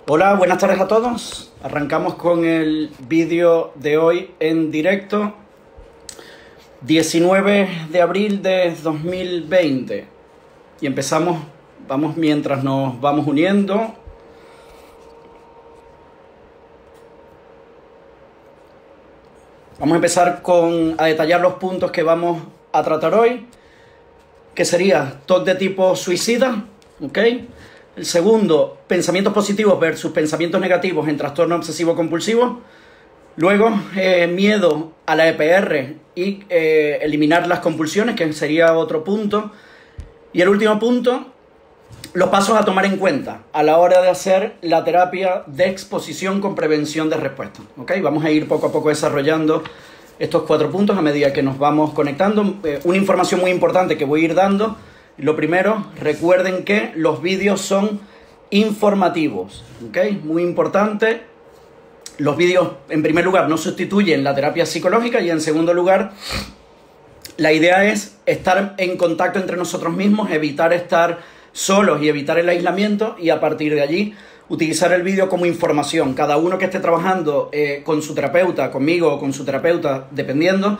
Hola, buenas tardes a todos. Arrancamos con el vídeo de hoy en directo, 19 de abril de 2020. Y empezamos, vamos mientras nos vamos uniendo. Vamos a empezar a detallar los puntos que vamos a tratar hoy, que sería TOC de tipo suicida, ¿ok? El segundo, pensamientos positivos versus pensamientos negativos en trastorno obsesivo compulsivo. Luego, miedo a la EPR y eliminar las compulsiones, que sería otro punto. Y el último punto, los pasos a tomar en cuenta a la hora de hacer la terapia de exposición con prevención de respuesta. ¿Ok? Vamos a ir poco a poco desarrollando estos 4 puntos a medida que nos vamos conectando. Una información muy importante que voy a ir dando. Lo primero, recuerden que los vídeos son informativos, ¿ok? Muy importante. Los vídeos, en primer lugar, no sustituyen la terapia psicológica y, en segundo lugar, la idea es estar en contacto entre nosotros mismos, evitar estar solos y evitar el aislamiento, y a partir de allí utilizar el vídeo como información. Cada uno que esté trabajando con su terapeuta, conmigo o con su terapeuta, dependiendo,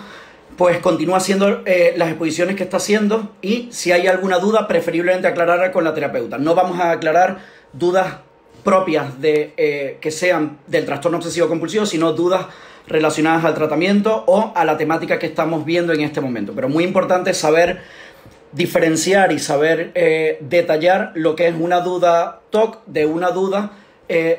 pues continúa haciendo las exposiciones que está haciendo, y si hay alguna duda, preferiblemente aclararla con la terapeuta. No vamos a aclarar dudas propias de que sean del trastorno obsesivo compulsivo, sino dudas relacionadas al tratamiento o a la temática que estamos viendo en este momento. Pero muy importante saber diferenciar y saber detallar lo que es una duda TOC de una duda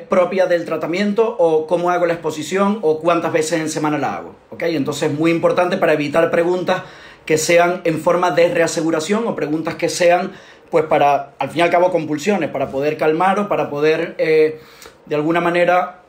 propia del tratamiento, o cómo hago la exposición, o cuántas veces en semana la hago, ¿ok? Entonces, muy importante para evitar preguntas que sean en forma de reaseguración, o preguntas que sean, pues, para, al fin y al cabo, compulsiones, para poder calmar o para poder, de alguna manera,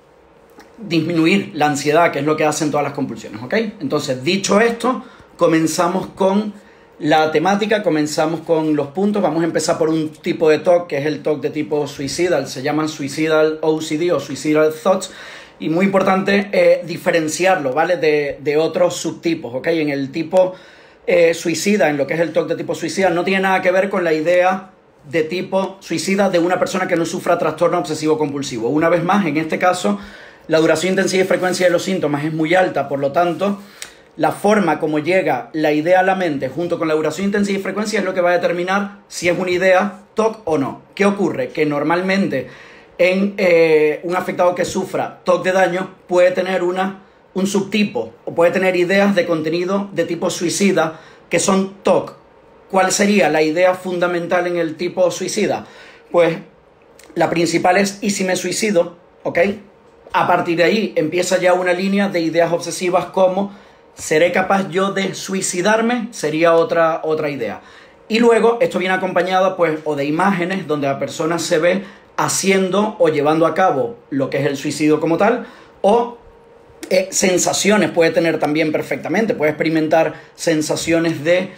disminuir la ansiedad, que es lo que hacen todas las compulsiones, ¿ok? Entonces, dicho esto, comenzamos con la temática, comenzamos con los puntos. Vamos a empezar por un tipo de TOC, que es el TOC de tipo suicidal. Se llaman suicidal OCD o suicidal thoughts, y muy importante diferenciarlo, ¿vale? De otros subtipos, ¿ok? En el tipo suicida, en lo que es el TOC de tipo suicida, no tiene nada que ver con la idea de tipo suicida de una persona que no sufra trastorno obsesivo compulsivo. Una vez más, en este caso, la duración, intensidad y frecuencia de los síntomas es muy alta, por lo tanto, la forma como llega la idea a la mente junto con la duración, intensidad y frecuencia es lo que va a determinar si es una idea TOC o no. ¿Qué ocurre? Que normalmente en un afectado que sufra TOC de daño puede tener un subtipo, o puede tener ideas de contenido de tipo suicida que son TOC. ¿Cuál sería la idea fundamental en el tipo suicida? Pues la principal es ¿y si me suicido? ¿Ok? A partir de ahí empieza ya una línea de ideas obsesivas como ¿seré capaz yo de suicidarme? Sería otra idea. Y luego esto viene acompañado, pues, o de imágenes donde la persona se ve haciendo o llevando a cabo lo que es el suicidio como tal, o sensaciones puede tener también perfectamente. Puede experimentar sensaciones de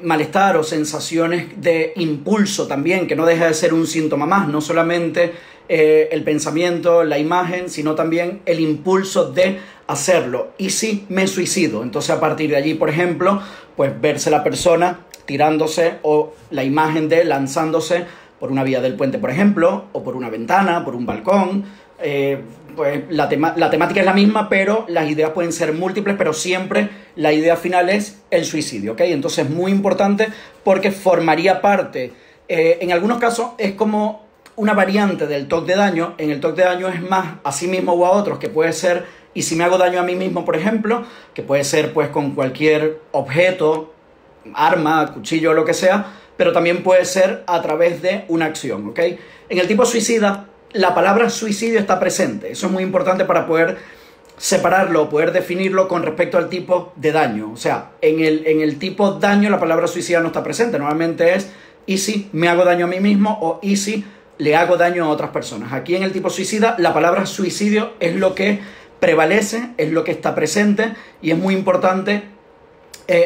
malestar o sensaciones de impulso también, que no deja de ser un síntoma más. No solamente el pensamiento, la imagen, sino también el impulso de hacerlo. ¿Y si me suicido? Entonces, a partir de allí, por ejemplo, pues verse la persona tirándose, o la imagen de lanzándose por una vía del puente, por ejemplo, o por una ventana, por un balcón. Pues la temática es la misma, pero las ideas pueden ser múltiples, pero siempre la idea final es el suicidio, ¿ok? Entonces, muy importante, porque formaría parte, en algunos casos es como una variante del TOC de daño. En el TOC de daño es más a sí mismo o a otros, que puede ser ¿y si me hago daño a mí mismo? Por ejemplo, que puede ser, pues, con cualquier objeto, arma, cuchillo o lo que sea, pero también puede ser a través de una acción, ¿ok? En el tipo suicida, la palabra suicidio está presente. Eso es muy importante para poder separarlo, poder definirlo con respecto al tipo de daño. O sea, en el tipo daño la palabra suicida no está presente. Normalmente es ¿y si me hago daño a mí mismo? O ¿y si le hago daño a otras personas? Aquí en el tipo suicida la palabra suicidio es lo que prevalece, es lo que está presente, y es muy importante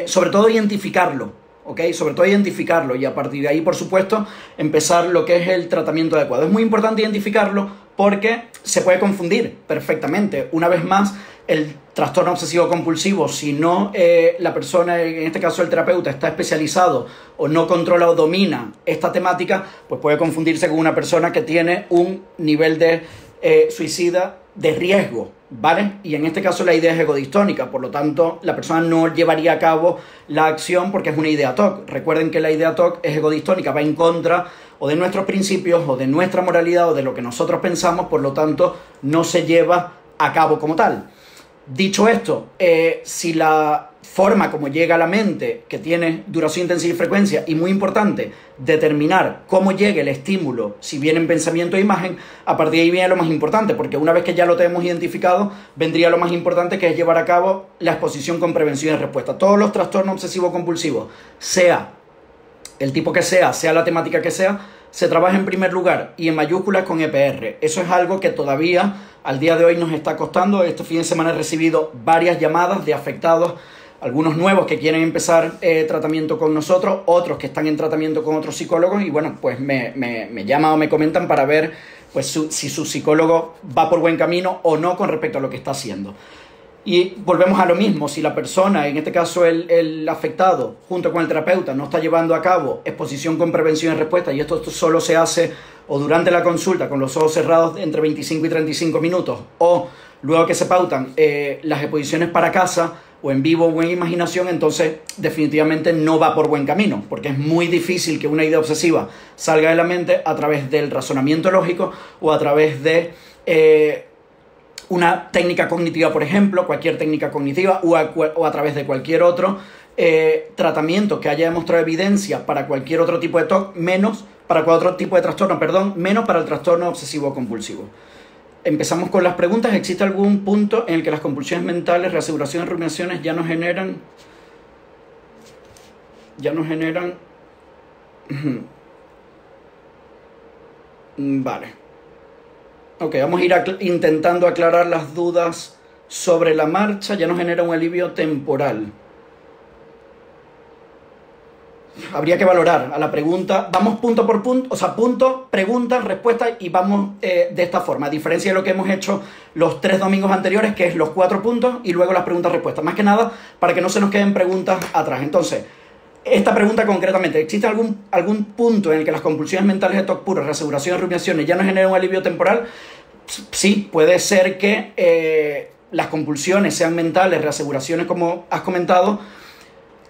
sobre todo identificarlo, ¿ok? Sobre todo identificarlo, y a partir de ahí, por supuesto, empezar lo que es el tratamiento adecuado. Es muy importante identificarlo porque se puede confundir perfectamente. Una vez más, el trastorno obsesivo compulsivo, si no la persona, en este caso el terapeuta, está especializado o no controla o domina esta temática, pues puede confundirse con una persona que tiene un nivel de suicida de riesgo, ¿vale? Y en este caso la idea es egodistónica, por lo tanto la persona no llevaría a cabo la acción porque es una idea TOC. Recuerden que la idea TOC es egodistónica, va en contra o de nuestros principios o de nuestra moralidad o de lo que nosotros pensamos, por lo tanto no se lleva a cabo como tal. Dicho esto, si la forma como llega a la mente, que tiene duración, intensidad y frecuencia, y muy importante, determinar cómo llegue el estímulo, si viene en pensamiento e imagen, a partir de ahí viene lo más importante, porque una vez que ya lo tenemos identificado, vendría lo más importante, que es llevar a cabo la exposición con prevención y respuesta. Todos los trastornos obsesivo-compulsivos, sea el tipo que sea la temática que sea, se trabaja en primer lugar y en mayúsculas con EPR. Eso es algo que todavía al día de hoy nos está costando. Este fin de semana he recibido varias llamadas de afectados, algunos nuevos que quieren empezar tratamiento con nosotros, otros que están en tratamiento con otros psicólogos y bueno, pues me llaman o me comentan para ver pues si su psicólogo va por buen camino o no con respecto a lo que está haciendo. Y volvemos a lo mismo, si la persona, en este caso el afectado, junto con el terapeuta, no está llevando a cabo exposición con prevención y respuesta, y esto solo se hace o durante la consulta con los ojos cerrados entre 25 y 35 minutos, o luego que se pautan las exposiciones para casa, o en vivo o en imaginación, entonces definitivamente no va por buen camino, porque es muy difícil que una idea obsesiva salga de la mente a través del razonamiento lógico o a través de una técnica cognitiva, por ejemplo, cualquier técnica cognitiva o a través de cualquier otro tratamiento que haya demostrado evidencia para cualquier otro tipo de TOC, menos para cualquier otro tipo de trastorno, menos para el trastorno obsesivo compulsivo. Empezamos con las preguntas. ¿Existe algún punto en el que las compulsiones mentales, reaseguraciones, rumiaciones ya no generan? Vale. Ok, vamos a ir intentando aclarar las dudas sobre la marcha. Ya no genera un alivio temporal. Habría que valorar a la pregunta. Vamos punto por punto, o sea, punto, pregunta, respuesta, y vamos de esta forma, a diferencia de lo que hemos hecho los 3 domingos anteriores, que es los 4 puntos y luego las preguntas-respuestas. Más que nada, para que no se nos queden preguntas atrás. Entonces, esta pregunta concretamente, ¿existe algún punto en el que las compulsiones mentales de TOC puro, reaseguraciones, rumiaciones ya no generan un alivio temporal? Sí, puede ser que las compulsiones sean mentales, reaseguraciones, como has comentado,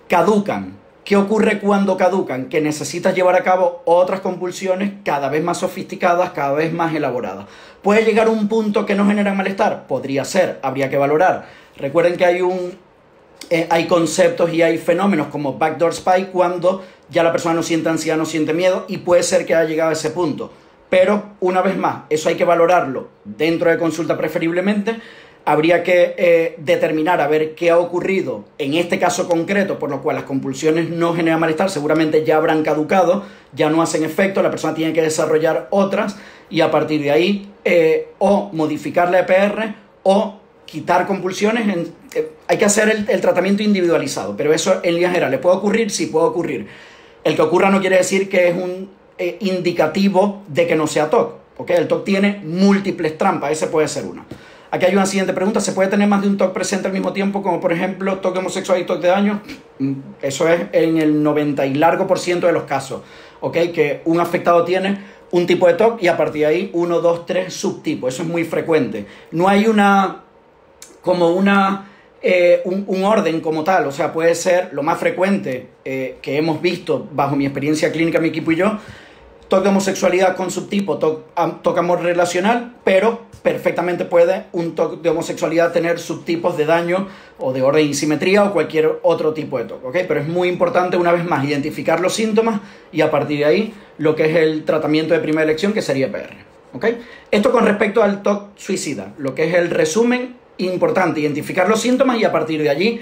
caducan. ¿Qué ocurre cuando caducan? Que necesitas llevar a cabo otras compulsiones cada vez más sofisticadas, cada vez más elaboradas. ¿Puede llegar un punto que no genera malestar? Podría ser, habría que valorar. Recuerden que hay conceptos y hay fenómenos como backdoor spy cuando ya la persona no siente ansiedad, no siente miedo, y puede ser que haya llegado a ese punto. Pero, una vez más, eso hay que valorarlo dentro de consulta preferiblemente. Habría que determinar a ver qué ha ocurrido en este caso concreto, por lo cual las compulsiones no generan malestar, seguramente ya habrán caducado, ya no hacen efecto, la persona tiene que desarrollar otras, y a partir de ahí o modificar la EPR o quitar compulsiones. Hay que hacer el tratamiento individualizado, pero eso en líneas generales puede ocurrir, sí puede ocurrir. El que ocurra no quiere decir que es un indicativo de que no sea TOC, ¿ok? El TOC tiene múltiples trampas, ese puede ser una. Aquí hay una siguiente pregunta: ¿se puede tener más de un TOC presente al mismo tiempo, como por ejemplo TOC homosexual y TOC de daño? Eso es en el 90 y largo % de los casos, ¿ok? Que un afectado tiene un tipo de TOC y a partir de ahí 1, 2, 3 subtipos. Eso es muy frecuente. No hay un orden como tal, o sea, puede ser lo más frecuente que hemos visto bajo mi experiencia clínica, mi equipo y yo, TOC de homosexualidad con subtipo, TOC amor relacional, pero perfectamente puede un TOC de homosexualidad tener subtipos de daño o de orden y simetría o cualquier otro tipo de TOC, ¿ok? Pero es muy importante, una vez más, identificar los síntomas y a partir de ahí lo que es el tratamiento de primera elección, que sería EPR, ¿ok? Esto con respecto al TOC suicida, lo que es el resumen importante, identificar los síntomas y a partir de allí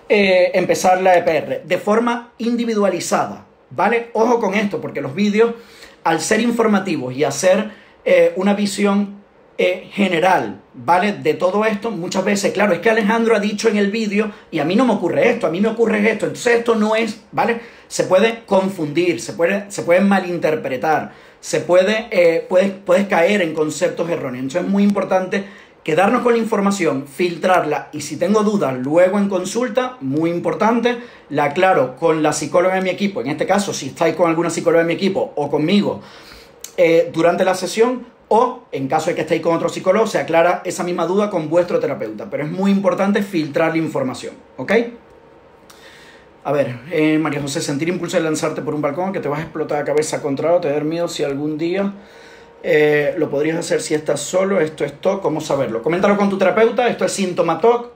empezar la EPR de forma individualizada, ¿vale? Ojo con esto, porque los vídeos, al ser informativos y hacer una visión general, ¿vale? De todo esto, muchas veces, claro, es que Alejandro ha dicho en el vídeo y a mí no me ocurre esto, a mí me ocurre esto, entonces esto no es, ¿vale? Se puede confundir, se puede malinterpretar, puedes caer en conceptos erróneos. Entonces es muy importante quedarnos con la información, filtrarla y si tengo dudas luego en consulta, muy importante, la aclaro con la psicóloga de mi equipo, en este caso si estáis con alguna psicóloga de mi equipo o conmigo durante la sesión, o en caso de que estéis con otro psicólogo, se aclara esa misma duda con vuestro terapeuta, pero es muy importante filtrar la información, ¿ok? A ver, María José, sentir impulso de lanzarte por un balcón, que te vas a explotar la cabeza contra algo, te da miedo si algún día lo podrías hacer si estás solo, esto es TOC, ¿cómo saberlo? Coméntalo con tu terapeuta, esto es síntoma TOC,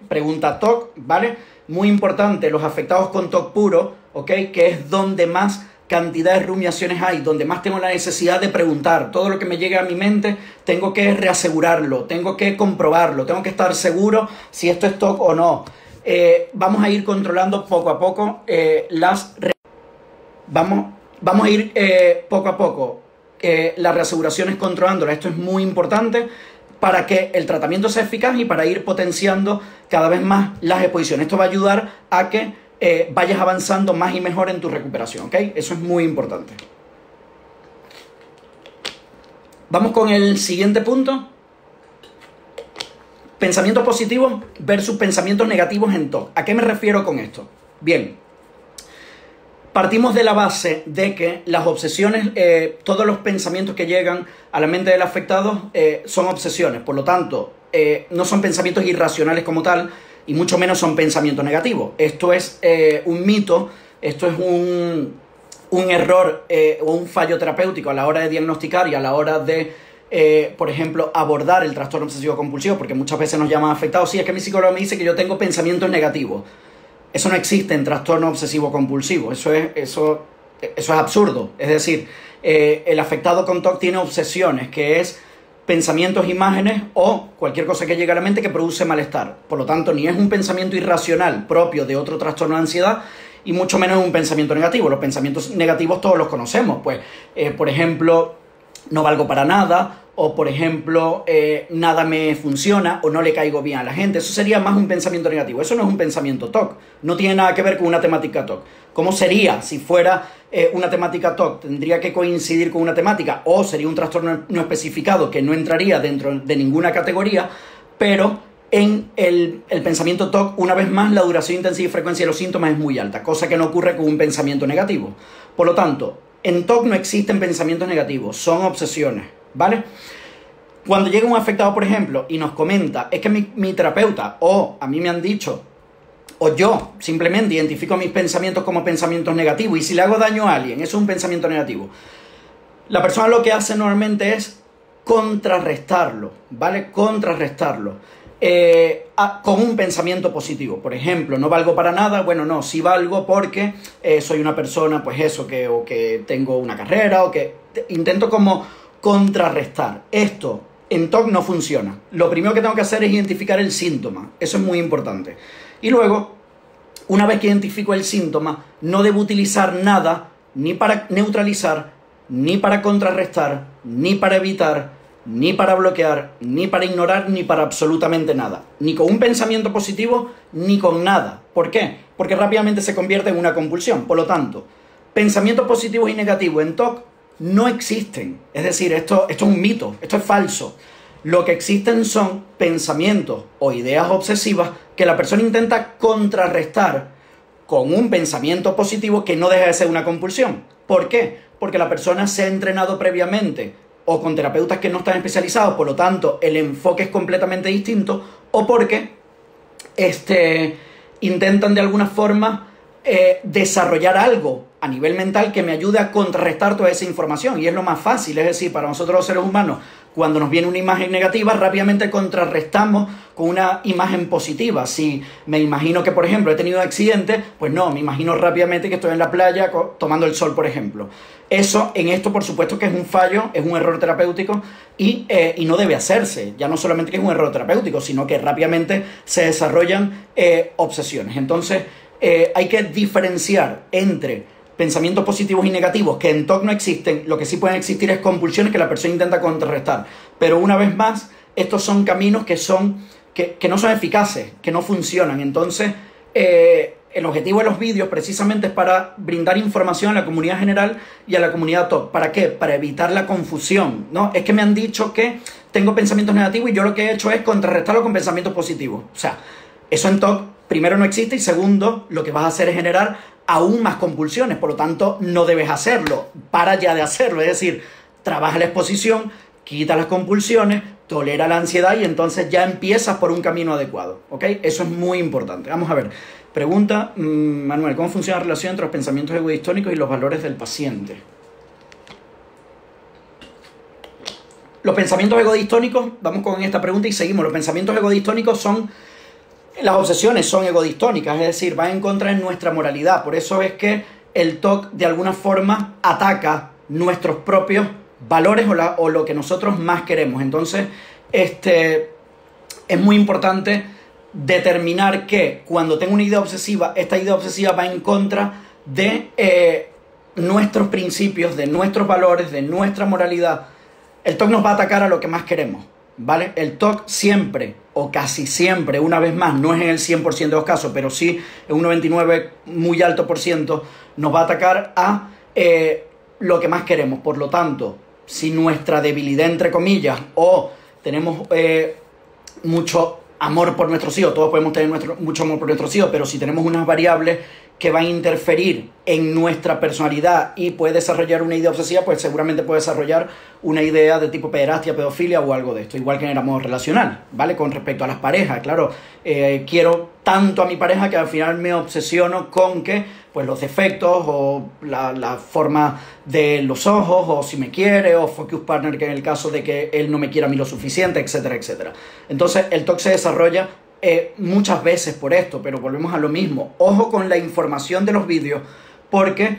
pregunta TOC, ¿vale? Muy importante, los afectados con TOC puro, ¿ok? Que es donde más cantidad de rumiaciones hay, donde más tengo la necesidad de preguntar. Todo lo que me llegue a mi mente tengo que reasegurarlo, tengo que comprobarlo, tengo que estar seguro si esto es TOC o no. Vamos a ir controlando poco a poco vamos a ir poco a poco las reaseguraciones controlándolas. Esto es muy importante para que el tratamiento sea eficaz y para ir potenciando cada vez más las exposiciones. Esto va a ayudar a que vayas avanzando más y mejor en tu recuperación, ¿ok? Eso es muy importante. Vamos con el siguiente punto. Pensamientos positivos versus pensamientos negativos en TOC. ¿A qué me refiero con esto? Bien, partimos de la base de que las obsesiones, todos los pensamientos que llegan a la mente del afectado son obsesiones. Por lo tanto, no son pensamientos irracionales como tal, y mucho menos son pensamientos negativos. Esto es un mito, esto es un error o un fallo terapéutico a la hora de diagnosticar y a la hora de, por ejemplo, abordar el trastorno obsesivo compulsivo, porque muchas veces nos llaman afectados. Sí, es que mi psicólogo me dice que yo tengo pensamientos negativos. Eso no existe en trastorno obsesivo compulsivo, eso es absurdo. Es decir, el afectado con TOC tiene obsesiones, que es pensamientos, imágenes o cualquier cosa que llegue a la mente que produce malestar. Por lo tanto, ni es un pensamiento irracional propio de otro trastorno de ansiedad y mucho menos es un pensamiento negativo. Los pensamientos negativos todos los conocemos, pues, por ejemplo, no valgo para nada, o por ejemplo, nada me funciona o no le caigo bien a la gente. Eso sería más un pensamiento negativo. Eso no es un pensamiento TOC, no tiene nada que ver con una temática TOC. ¿Cómo sería si fuera una temática TOC? Tendría que coincidir con una temática, o sería un trastorno no especificado que no entraría dentro de ninguna categoría, pero en el pensamiento TOC, una vez más, la duración, intensidad y frecuencia de los síntomas es muy alta, cosa que no ocurre con un pensamiento negativo. Por lo tanto, en TOC no existen pensamientos negativos, son obsesiones, ¿vale? Cuando llega un afectado, por ejemplo, y nos comenta, es que mi terapeuta, o a mí me han dicho, o yo simplemente identifico mis pensamientos como pensamientos negativos, y si le hago daño a alguien, eso es un pensamiento negativo. La persona lo que hace normalmente es contrarrestarlo, ¿vale? Contrarrestarlo con un pensamiento positivo. Por ejemplo, no valgo para nada, bueno, no, sí valgo porque soy una persona, pues eso, o que tengo una carrera, o que intento como contrarrestar. Esto en TOC no funciona. Lo primero que tengo que hacer es identificar el síntoma. Eso es muy importante. Y luego, una vez que identifico el síntoma, no debo utilizar nada ni para neutralizar, ni para contrarrestar, ni para evitar, ni para bloquear, ni para ignorar, ni para absolutamente nada. Ni con un pensamiento positivo, ni con nada. ¿Por qué? Porque rápidamente se convierte en una compulsión. Por lo tanto, pensamientos positivos y negativos en TOC no existen. Es decir, esto es un mito, esto es falso. Lo que existen son pensamientos o ideas obsesivas que la persona intenta contrarrestar con un pensamiento positivo que no deja de ser una compulsión. ¿Por qué? Porque la persona se ha entrenado previamente o con terapeutas que no están especializados, por lo tanto el enfoque es completamente distinto, o porque intentan de alguna forma desarrollar algo a nivel mental que me ayude a contrarrestar toda esa información, y es lo más fácil. Es decir, para nosotros los seres humanos, cuando nos viene una imagen negativa, rápidamente contrarrestamos con una imagen positiva. Si me imagino que, por ejemplo, he tenido un accidente, pues no, me imagino rápidamente que estoy en la playa tomando el sol, por ejemplo. Eso, en esto, por supuesto que es un fallo, es un error terapéutico y no debe hacerse. Ya no solamente que es un error terapéutico, sino que rápidamente se desarrollan obsesiones. Entonces, hay que diferenciar entre pensamientos positivos y negativos que en TOC no existen. Lo que sí pueden existir es compulsiones que la persona intenta contrarrestar. Pero una vez más, estos son caminos que no son eficaces, que no funcionan. Entonces, el objetivo de los vídeos precisamente es para brindar información a la comunidad general y a la comunidad TOC. ¿Para qué? Para evitar la confusión, ¿no? Es que me han dicho que tengo pensamientos negativos y yo lo que he hecho es contrarrestarlo con pensamientos positivos. O sea, eso en TOC primero no existe y segundo, lo que vas a hacer es generar aún más compulsiones. Por lo tanto, no debes hacerlo. Para ya de hacerlo. Es decir, trabaja la exposición, quita las compulsiones, tolera la ansiedad y entonces ya empiezas por un camino adecuado, ¿ok? Eso es muy importante. Vamos a ver. Pregunta, Manuel, ¿cómo funciona la relación entre los pensamientos egodistónicos y los valores del paciente? Los pensamientos egodistónicos, vamos con esta pregunta y seguimos. Los pensamientos egodistónicos son, las obsesiones son egodistónicas, es decir, van en contra de nuestra moralidad. Por eso es que el TOC de alguna forma ataca nuestros propios valores o lo que nosotros más queremos. Entonces, es muy importante determinar que cuando tengo una idea obsesiva, esta idea obsesiva va en contra de nuestros principios, de nuestros valores, de nuestra moralidad. El TOC nos va a atacar a lo que más queremos, ¿vale? El TOC siempre, o casi siempre, una vez más, no es en el 100% de los casos, pero sí en un 99% muy alto por ciento, nos va a atacar a lo que más queremos. Por lo tanto, si nuestra debilidad, entre comillas, o tenemos mucho amor por nuestros hijos, todos podemos tener mucho amor por nuestros hijos, pero si tenemos unas variables que van a interferir en nuestra personalidad y puede desarrollar una idea obsesiva, pues seguramente puede desarrollar una idea de tipo pederastia, pedofilia o algo de esto, igual que en el amor relacional, ¿vale? Con respecto a las parejas, claro, quiero tanto a mi pareja que al final me obsesiono con que pues los defectos o la forma de los ojos, o si me quiere, o focus partner, que en el caso de que él no me quiera a mí lo suficiente, etcétera, etcétera. Entonces el TOC se desarrolla muchas veces por esto, pero volvemos a lo mismo. Ojo con la información de los vídeos, porque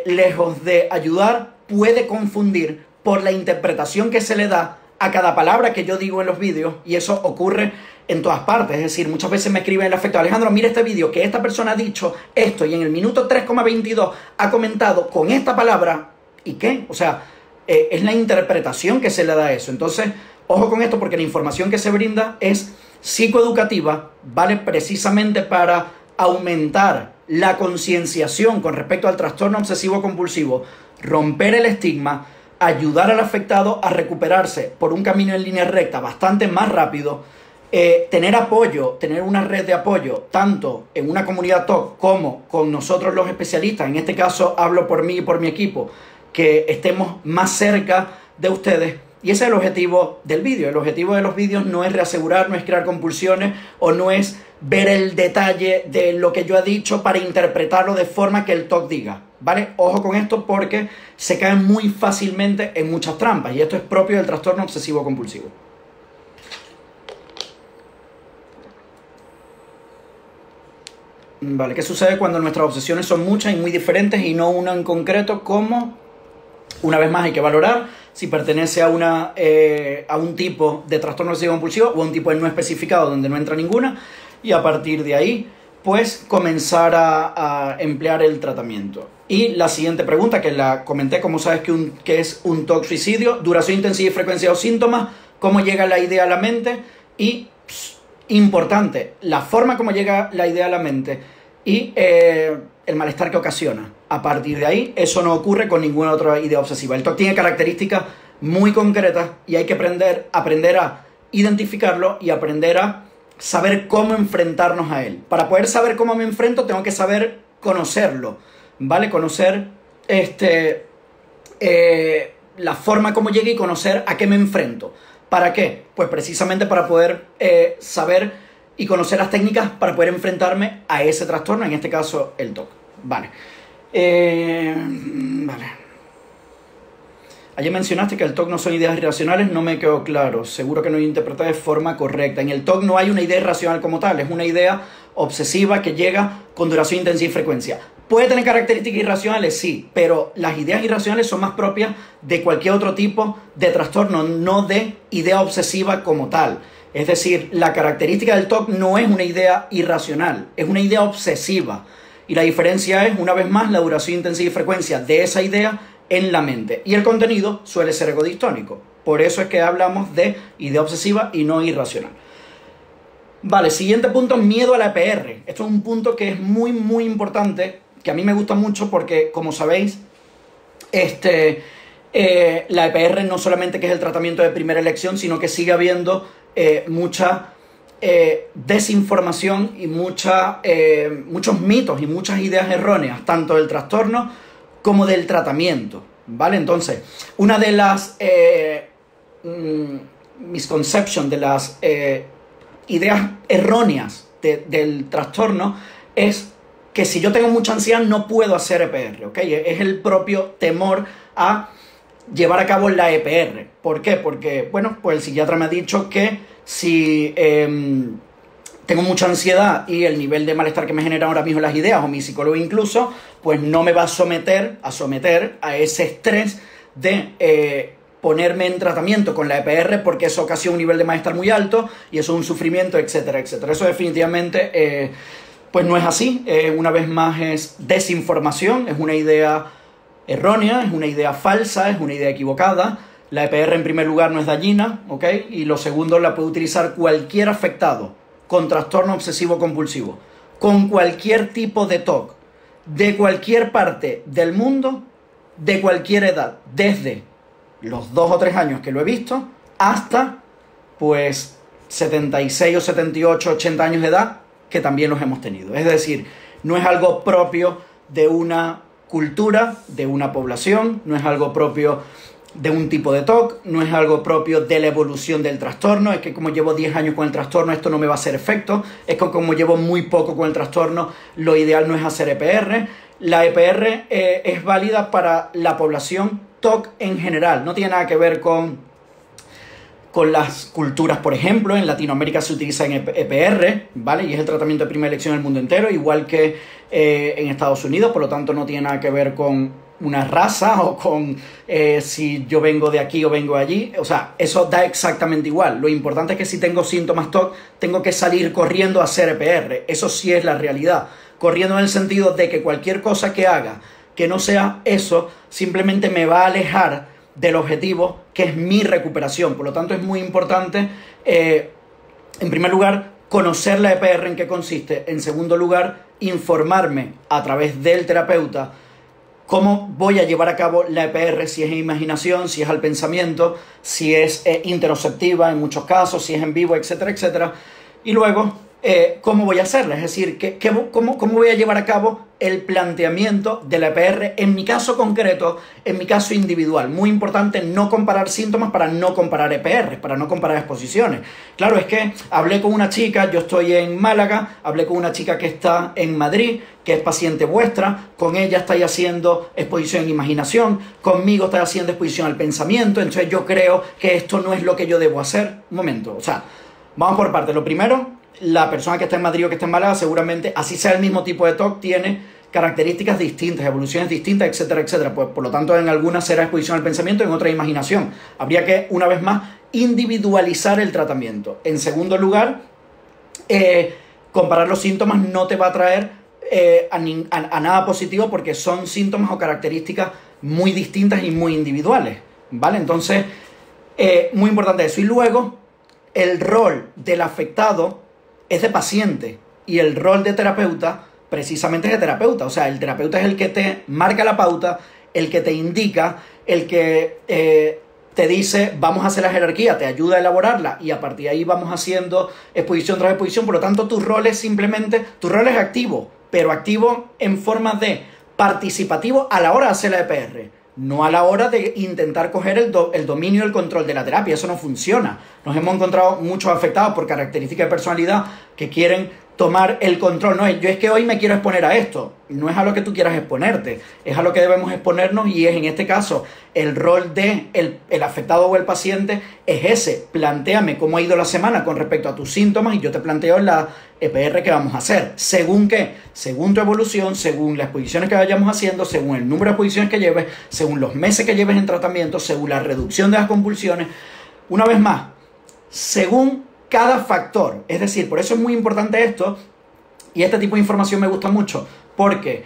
lejos de ayudar, puede confundir por la interpretación que se le da a cada palabra que yo digo en los vídeos, y eso ocurre en todas partes. Es decir, muchas veces me escriben en el afecto: Alejandro, mira este vídeo, que esta persona ha dicho esto, y en el minuto 3,22 ha comentado con esta palabra, ¿y qué? O sea, es la interpretación que se le da a eso. Entonces, ojo con esto, porque la información que se brinda es psicoeducativa, ¿vale? Precisamente para aumentar la concienciación con respecto al trastorno obsesivo compulsivo, romper el estigma, ayudar al afectado a recuperarse por un camino en línea recta bastante más rápido, tener apoyo, tener una red de apoyo, tanto en una comunidad TOC como con nosotros los especialistas. En este caso hablo por mí y por mi equipo, que estemos más cerca de ustedes. Y ese es el objetivo del vídeo. El objetivo de los vídeos no es reasegurar, no es crear compulsiones, o no es ver el detalle de lo que yo he dicho para interpretarlo de forma que el TOC diga, ¿vale? Ojo con esto, porque se caen muy fácilmente en muchas trampas, y esto es propio del trastorno obsesivo compulsivo. Vale, ¿qué sucede cuando nuestras obsesiones son muchas y muy diferentes y no una en concreto? ¿Cómo? Una vez más hay que valorar si pertenece a un tipo de trastorno obsesivo compulsivo o a un tipo no especificado donde no entra ninguna, y a partir de ahí pues comenzar a emplear el tratamiento. Y la siguiente pregunta, que la comenté: ¿cómo sabes que es un TOC suicidio? Duración, intensidad y frecuencia de los síntomas, cómo llega la idea a la mente y, importante, la forma como llega la idea a la mente y el malestar que ocasiona. A partir de ahí, eso no ocurre con ninguna otra idea obsesiva. El TOC tiene características muy concretas y hay que aprender a identificarlo y aprender a saber cómo enfrentarnos a él. Para poder saber cómo me enfrento, tengo que saber conocerlo, ¿vale? Conocer la forma como llega y conocer a qué me enfrento. ¿Para qué? Pues precisamente para poder saber y conocer las técnicas para poder enfrentarme a ese trastorno, en este caso el TOC. Vale. Vale. Ayer mencionaste que el TOC no son ideas irracionales, no me quedó claro. Seguro que no lo interpreté de forma correcta. En el TOC no hay una idea irracional como tal, es una idea obsesiva que llega con duración, intensidad y frecuencia. ¿Puede tener características irracionales? Sí, pero las ideas irracionales son más propias de cualquier otro tipo de trastorno, no de idea obsesiva como tal. Es decir, la característica del TOC no es una idea irracional, es una idea obsesiva. Y la diferencia es, una vez más, la duración, intensidad y frecuencia de esa idea en la mente. Y el contenido suele ser egodistónico. Por eso es que hablamos de idea obsesiva y no irracional. Vale, siguiente punto, miedo a la EPR. Esto es un punto que es muy, muy importante, que a mí me gusta mucho porque, como sabéis, la EPR no solamente que es el tratamiento de primera elección, sino que sigue habiendo mucha desinformación y muchos mitos y muchas ideas erróneas, tanto del trastorno como del tratamiento, ¿vale? Entonces, una de las misconceptions, de las ideas erróneas del trastorno es que si yo tengo mucha ansiedad no puedo hacer EPR, ¿ok? Es el propio temor a llevar a cabo la EPR. ¿Por qué? Porque, bueno, pues el psiquiatra me ha dicho que si tengo mucha ansiedad y el nivel de malestar que me generan ahora mismo las ideas, o mi psicólogo incluso, pues no me va a someter a ese estrés de ponerme en tratamiento con la EPR, porque eso ocasiona un nivel de malestar muy alto y eso es un sufrimiento, etcétera, etcétera. Eso definitivamente pues no es así. Una vez más es desinformación, es una idea errónea, es una idea falsa, es una idea equivocada. La EPR en primer lugar no es dañina, ¿ok? Y lo segundo, la puede utilizar cualquier afectado con trastorno obsesivo compulsivo, con cualquier tipo de TOC, de cualquier parte del mundo, de cualquier edad, desde los 2 o 3 años que lo he visto hasta pues 76 o 78, 80 años de edad, que también los hemos tenido. Es decir, no es algo propio de una cultura, de una población, no es algo propio de un tipo de TOC, no es algo propio de la evolución del trastorno. Es que como llevo 10 años con el trastorno, esto no me va a hacer efecto. Es que como llevo muy poco con el trastorno, lo ideal no es hacer EPR. La EPR es válida para la población TOC en general, no tiene nada que ver con las culturas. Por ejemplo, en Latinoamérica se utiliza en EPR, ¿vale? Y es el tratamiento de primera elección en el mundo entero, igual que en Estados Unidos, por lo tanto no tiene nada que ver con una raza o con si yo vengo de aquí o vengo de allí. O sea, eso da exactamente igual. Lo importante es que si tengo síntomas TOC, tengo que salir corriendo a hacer EPR. Eso sí es la realidad. Corriendo en el sentido de que cualquier cosa que haga que no sea eso, simplemente me va a alejar del objetivo, que es mi recuperación. Por lo tanto, es muy importante, en primer lugar, conocer la EPR en qué consiste. En segundo lugar, informarme a través del terapeuta cómo voy a llevar a cabo la EPR, si es en imaginación, si es al pensamiento, si es interoceptiva en muchos casos, si es en vivo, etcétera, etcétera. Y luego, cómo voy a hacerla, es decir, cómo voy a llevar a cabo el planteamiento de la EPR en mi caso concreto, en mi caso individual. Muy importante no comparar síntomas para no comparar EPR, para no comparar exposiciones. Claro, es que hablé con una chica, yo estoy en Málaga, hablé con una chica que está en Madrid, que es paciente vuestra, con ella estáis haciendo exposición en imaginación, conmigo estáis haciendo exposición al pensamiento, entonces yo creo que esto no es lo que yo debo hacer. Un momento, o sea, vamos por partes. Lo primero, la persona que está en Madrid o que está en Málaga, seguramente, así sea el mismo tipo de TOC, tiene características distintas, evoluciones distintas, etcétera, etcétera. Pues, por lo tanto, en algunas será exposición al pensamiento, en otras imaginación. Habría que, una vez más, individualizar el tratamiento. En segundo lugar, comparar los síntomas no te va a traer a nada positivo, porque son síntomas o características muy distintas y muy individuales, ¿vale? Entonces, muy importante eso. Y luego, el rol del afectado es de paciente y el rol de terapeuta precisamente es de terapeuta. O sea, el terapeuta es el que te marca la pauta, el que te indica, el que te dice vamos a hacer la jerarquía, te ayuda a elaborarla y a partir de ahí vamos haciendo exposición tras exposición. Por lo tanto, tu rol es activo, pero activo en forma de participativo a la hora de hacer la EPR, no a la hora de intentar coger el dominio y el control de la terapia. Eso no funciona. Nos hemos encontrado muchos afectados por características de personalidad que quieren tomar el control. No, yo es que hoy me quiero exponer a esto. No es a lo que tú quieras exponerte, es a lo que debemos exponernos, y es en este caso el rol de el afectado o el paciente es ese. Plantéame cómo ha ido la semana con respecto a tus síntomas y yo te planteo la EPR que vamos a hacer. ¿Según qué? Según tu evolución, según las exposiciones que vayamos haciendo, según el número de exposiciones que lleves, según los meses que lleves en tratamiento, según la reducción de las compulsiones. Una vez más, según cada factor. Es decir, por eso es muy importante esto, y este tipo de información me gusta mucho, porque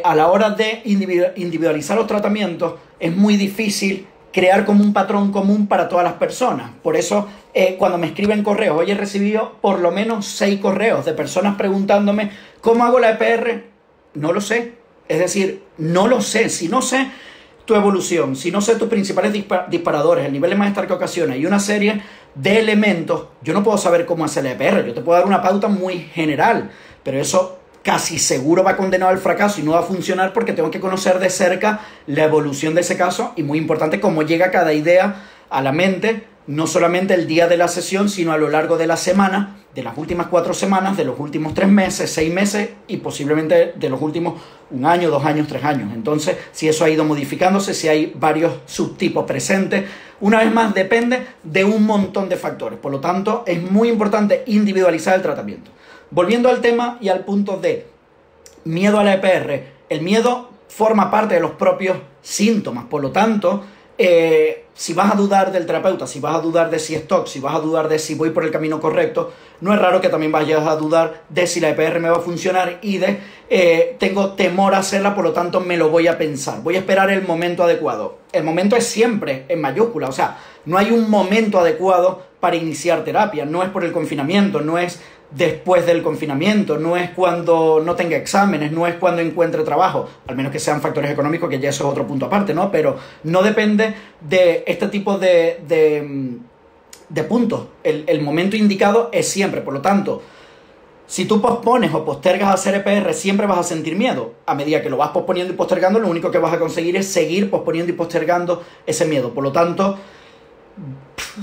a la hora de individualizar los tratamientos es muy difícil crear como un patrón común para todas las personas. Por eso cuando me escriben correos. Hoy he recibido por lo menos 6 correos de personas preguntándome ¿cómo hago la EPR? No lo sé. Es decir, no lo sé. Si no sé tu evolución, si no sé tus principales disparadores, el nivel de malestar que ocasiona y una serie de elementos, yo no puedo saber cómo hacer la EPR. Yo te puedo dar una pauta muy general, pero eso casi seguro va condenado al fracaso y no va a funcionar porque tengo que conocer de cerca la evolución de ese caso y, muy importante, cómo llega cada idea a la mente, no solamente el día de la sesión, sino a lo largo de la semana, de las últimas 4 semanas, de los últimos 3 meses, 6 meses y posiblemente de los últimos 1 año, 2 años, 3 años. Entonces, si eso ha ido modificándose, si hay varios subtipos presentes, una vez más depende de un montón de factores. Por lo tanto, es muy importante individualizar el tratamiento. Volviendo al tema y al punto de miedo a la EPR, el miedo forma parte de los propios síntomas. Por lo tanto, si vas a dudar del terapeuta, si vas a dudar de si es TOC, si vas a dudar de si voy por el camino correcto, no es raro que también vayas a dudar de si la EPR me va a funcionar y de tengo temor a hacerla, por lo tanto me lo voy a pensar. Voy a esperar el momento adecuado. El momento es siempre en mayúscula, o sea, no hay un momento adecuado para iniciar terapia. No es por el confinamiento, no es después del confinamiento, no es cuando no tenga exámenes, no es cuando encuentre trabajo, al menos que sean factores económicos, que ya eso es otro punto aparte, ¿no? Pero no depende de este tipo de puntos. El momento indicado es siempre. Por lo tanto, si tú pospones o postergas hacer EPR, siempre vas a sentir miedo. A medida que lo vas posponiendo y postergando, lo único que vas a conseguir es seguir posponiendo y postergando ese miedo. Por lo tanto,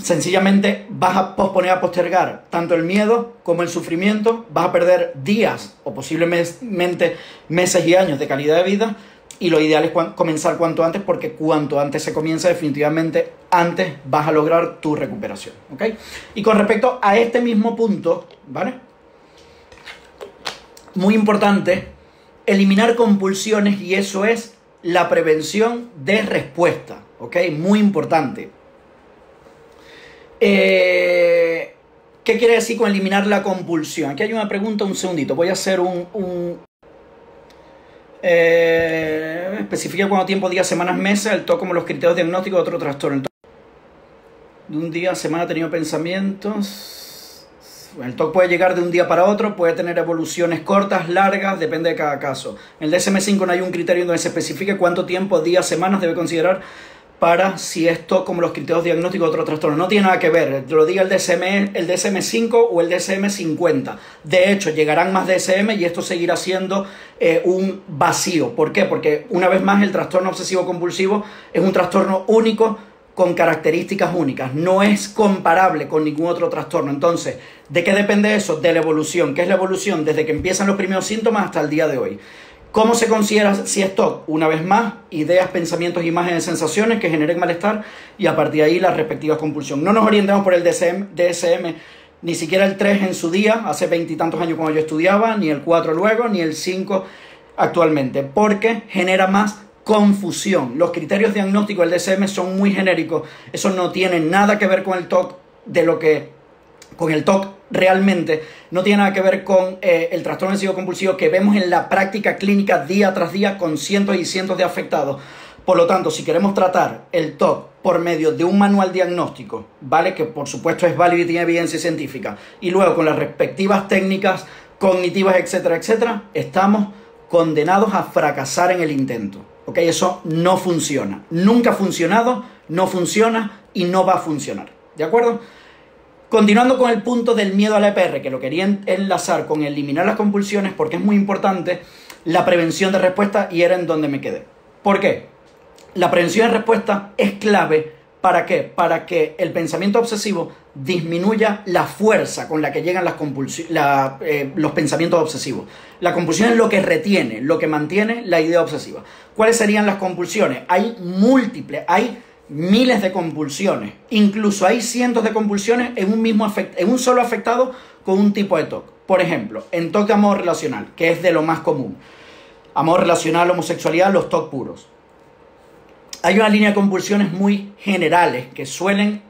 sencillamente vas a posponer, a postergar tanto el miedo como el sufrimiento, vas a perder días o posiblemente meses y años de calidad de vida, y lo ideal es comenzar cuanto antes, porque cuanto antes se comienza, definitivamente antes vas a lograr tu recuperación, ¿ok? Y con respecto a este mismo punto, ¿vale? Muy importante, eliminar compulsiones, y eso es la prevención de respuesta, ¿ok? Muy importante. ¿Qué quiere decir con eliminar la compulsión? Aquí hay una pregunta, un segundito. Voy a hacer especifica cuánto tiempo, días, semanas, meses, el TOC como los criterios diagnósticos de otro trastorno. De un día a semana ha tenido pensamientos. El TOC puede llegar de un día para otro, puede tener evoluciones cortas, largas, depende de cada caso. En el DSM-5 no hay un criterio donde se especifique cuánto tiempo, días, semanas debe considerar para si esto como los criterios diagnósticos de otro trastorno. No tiene nada que ver, lo diga el DSM-5 o el DSM-50. De hecho, llegarán más DSM y esto seguirá siendo un vacío. ¿Por qué? Porque, una vez más, el trastorno obsesivo compulsivo es un trastorno único con características únicas. No es comparable con ningún otro trastorno. Entonces, ¿de qué depende eso? De la evolución. ¿Qué es la evolución? Desde que empiezan los primeros síntomas hasta el día de hoy. ¿Cómo se considera si es TOC? Una vez más, ideas, pensamientos, imágenes, sensaciones que generen malestar, y a partir de ahí las respectivas compulsiones. No nos orientemos por el DSM, ni siquiera el 3 en su día, hace 20 y tantos años cuando yo estudiaba, ni el 4 luego, ni el 5 actualmente, porque genera más confusión. Los criterios diagnósticos del DSM son muy genéricos, eso no tiene nada que ver con el TOC, con el TOC realmente no tiene nada que ver con el trastorno obsesivo compulsivo que vemos en la práctica clínica día tras día con cientos y cientos de afectados. Por lo tanto, si queremos tratar el TOC por medio de un manual diagnóstico, ¿vale? Que por supuesto es válido y tiene evidencia científica, y luego con las respectivas técnicas cognitivas, etcétera, etcétera, estamos condenados a fracasar en el intento, ¿ok? Eso no funciona. Nunca ha funcionado, no funciona y no va a funcionar, ¿de acuerdo? Continuando con el punto del miedo a la EPR, que lo quería enlazar con eliminar las compulsiones, porque es muy importante la prevención de respuesta, y era en donde me quedé. ¿Por qué? La prevención de respuesta es clave. ¿Para qué? Para que el pensamiento obsesivo disminuya la fuerza con la que llegan los pensamientos obsesivos. La compulsión es lo que retiene, lo que mantiene la idea obsesiva. ¿Cuáles serían las compulsiones? Hay múltiples, hay miles de compulsiones, incluso hay cientos de compulsiones en un solo afectado con un tipo de TOC. Por ejemplo, en TOC de amor relacional, que es de lo más común, amor relacional, homosexualidad, los TOC puros. Hay una línea de compulsiones muy generales que suelen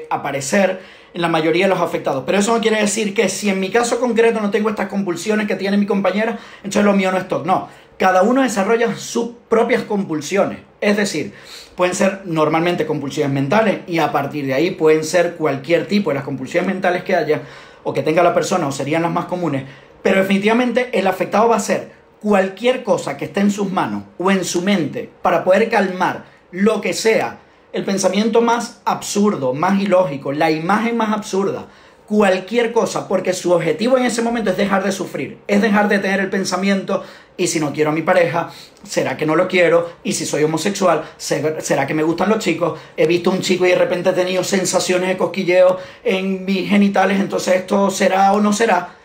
aparecer en la mayoría de los afectados, pero eso no quiere decir que si en mi caso concreto no tengo estas compulsiones que tiene mi compañera, entonces lo mío no es TOC. No, cada uno desarrolla sus propias compulsiones, Es decir, pueden ser normalmente compulsiones mentales y a partir de ahí pueden ser cualquier tipo de las compulsiones mentales que haya o que tenga la persona o serían las más comunes, pero definitivamente el afectado va a ser cualquier cosa que esté en sus manos o en su mente para poder calmar lo que sea, el pensamiento más absurdo, más ilógico, la imagen más absurda, cualquier cosa, porque su objetivo en ese momento es dejar de sufrir, es dejar de tener el pensamiento, y si no quiero a mi pareja, ¿será que no lo quiero? Y si soy homosexual, ¿será que me gustan los chicos? He visto un chico y de repente he tenido sensaciones de cosquilleo en mis genitales, entonces esto será o no será.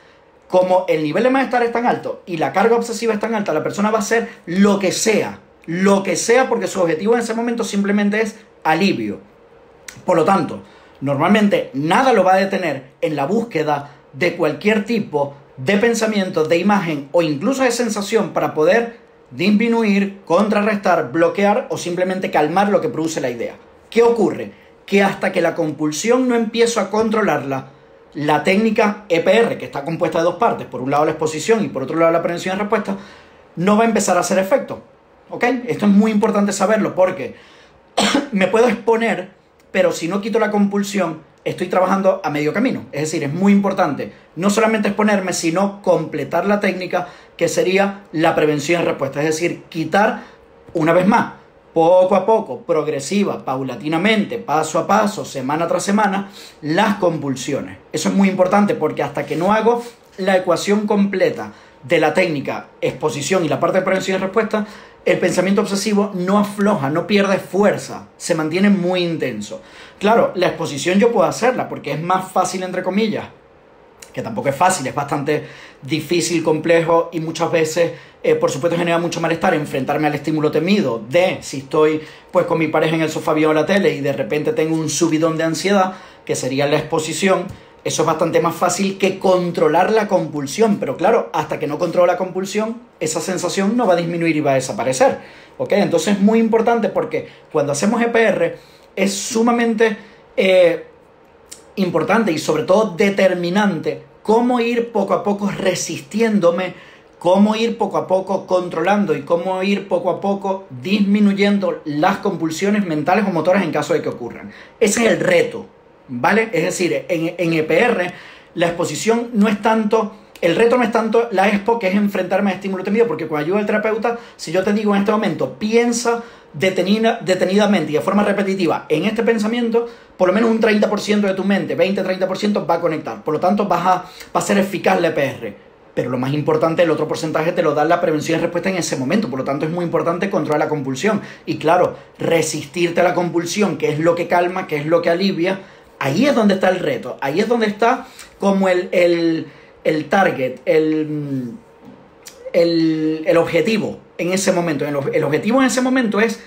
Como el nivel de malestar es tan alto y la carga obsesiva es tan alta, la persona va a hacer lo que sea, porque su objetivo en ese momento simplemente es alivio. Por lo tanto, normalmente nada lo va a detener en la búsqueda de cualquier tipo de pensamiento, de imagen o incluso de sensación para poder disminuir, contrarrestar, bloquear o simplemente calmar lo que produce la idea. ¿Qué ocurre? Que hasta que la compulsión no empiezo a controlarla, la técnica EPR, que está compuesta de dos partes, por un lado la exposición y por otro lado la prevención y respuesta, no va a empezar a hacer efecto. ¿Ok? Esto es muy importante saberlo porque me puedo exponer, pero si no quito la compulsión, estoy trabajando a medio camino. Es decir, es muy importante no solamente exponerme, sino completar la técnica que sería la prevención y respuesta. Es decir, quitar, una vez más, poco a poco, progresiva, paulatinamente, paso a paso, semana tras semana, las compulsiones. Eso es muy importante porque hasta que no hago la ecuación completa de la técnica, exposición y la parte de prevención y respuesta, el pensamiento obsesivo no afloja, no pierde fuerza, se mantiene muy intenso. Claro, la exposición yo puedo hacerla porque es más fácil, entre comillas, que tampoco es fácil, es bastante difícil, complejo y muchas veces, por supuesto, genera mucho malestar enfrentarme al estímulo temido de si estoy pues con mi pareja en el sofá viendo la tele y de repente tengo un subidón de ansiedad, que sería la exposición. Eso es bastante más fácil que controlar la compulsión, pero claro, hasta que no controlo la compulsión, esa sensación no va a disminuir y va a desaparecer, ¿ok? Entonces es muy importante porque cuando hacemos EPR es sumamente importante y sobre todo determinante cómo ir poco a poco resistiéndome, cómo ir poco a poco controlando y cómo ir poco a poco disminuyendo las compulsiones mentales o motoras en caso de que ocurran. Ese es el reto, ¿vale? Es decir, en EPR la exposición no es tanto, el reto no es tanto la expo, que es enfrentarme a estímulo temido, porque con ayuda del terapeuta, si yo te digo en este momento, piensa detenidamente y de forma repetitiva en este pensamiento, por lo menos un 30% de tu mente, 20-30% va a conectar, por lo tanto va a ser eficaz la EPR. Pero lo más importante, el otro porcentaje te lo da la prevención y respuesta en ese momento. Por lo tanto, es muy importante controlar la compulsión. Y claro, resistirte a la compulsión, que es lo que calma, que es lo que alivia. Ahí es donde está el reto. Ahí es donde está como el target, el objetivo en ese momento. El objetivo en ese momento es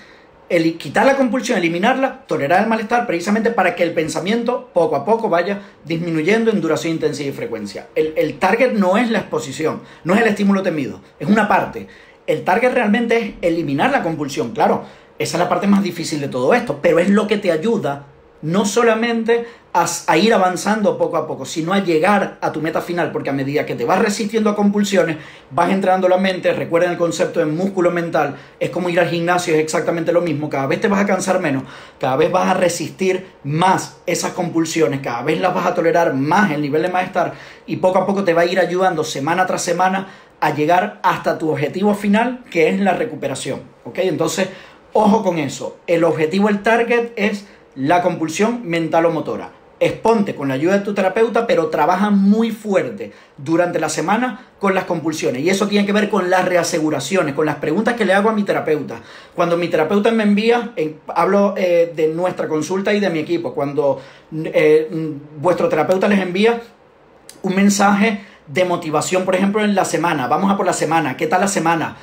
quitar la compulsión, eliminarla, tolerar el malestar, precisamente para que el pensamiento poco a poco vaya disminuyendo en duración, intensidad y frecuencia. El target no es la exposición, no es el estímulo temido, es una parte. El target realmente es eliminar la compulsión, claro, esa es la parte más difícil de todo esto, pero es lo que te ayuda no solamente a ir avanzando poco a poco, sino a llegar a tu meta final, porque a medida que te vas resistiendo a compulsiones, vas entrenando la mente. Recuerden el concepto de músculo mental, es como ir al gimnasio, es exactamente lo mismo. Cada vez te vas a cansar menos, cada vez vas a resistir más esas compulsiones, cada vez las vas a tolerar más el nivel de malestar y poco a poco te va a ir ayudando semana tras semana a llegar hasta tu objetivo final, que es la recuperación, ¿ok? Entonces, ojo con eso, el objetivo, el target es la compulsión mental o motora. Exponte con la ayuda de tu terapeuta, pero trabaja muy fuerte durante la semana con las compulsiones. Y eso tiene que ver con las reaseguraciones, con las preguntas que le hago a mi terapeuta. Cuando mi terapeuta me envía, hablo de nuestra consulta y de mi equipo, cuando vuestro terapeuta les envía un mensaje de motivación, por ejemplo, en la semana, vamos a por la semana, ¿qué tal la semana?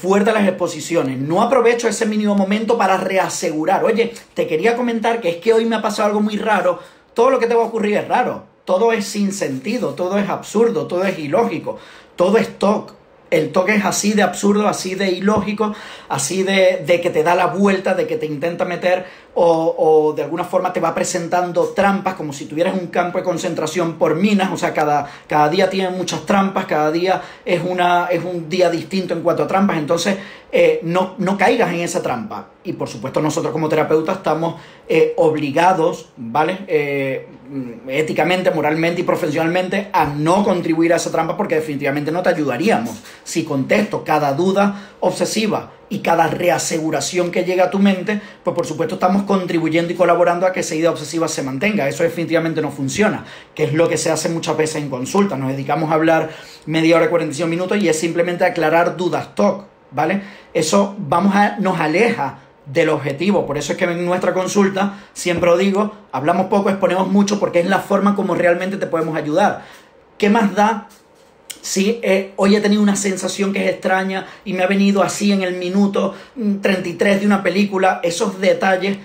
Fuerte las exposiciones, no aprovecho ese mínimo momento para reasegurar, oye, te quería comentar que es que hoy me ha pasado algo muy raro, todo lo que te va a ocurrir es raro, todo es sin sentido, todo es absurdo, todo es ilógico, todo es TOC. El TOC es así de absurdo, así de ilógico, así de que te da la vuelta, de que te intenta meter o de alguna forma te va presentando trampas como si tuvieras un campo de concentración por minas, o sea, cada día tiene muchas trampas, cada día es un día distinto en cuanto a trampas, entonces no caigas en esa trampa. Y por supuesto nosotros como terapeutas estamos obligados, ¿vale? Éticamente, moralmente y profesionalmente a no contribuir a esa trampa, porque definitivamente no te ayudaríamos. Si contesto cada duda obsesiva y cada reaseguración que llega a tu mente, pues por supuesto estamos contribuyendo y colaborando a que esa idea obsesiva se mantenga. Eso definitivamente no funciona, que es lo que se hace muchas veces en consulta. Nos dedicamos a hablar media hora, 45 minutos y es simplemente aclarar dudas TOC, ¿vale? Eso nos aleja del objetivo. Por eso es que en nuestra consulta, siempre lo digo, hablamos poco, exponemos mucho, porque es la forma como realmente te podemos ayudar. ¿Qué más da si hoy he tenido una sensación que es extraña y me ha venido así en el minuto 33 de una película? Esos detalles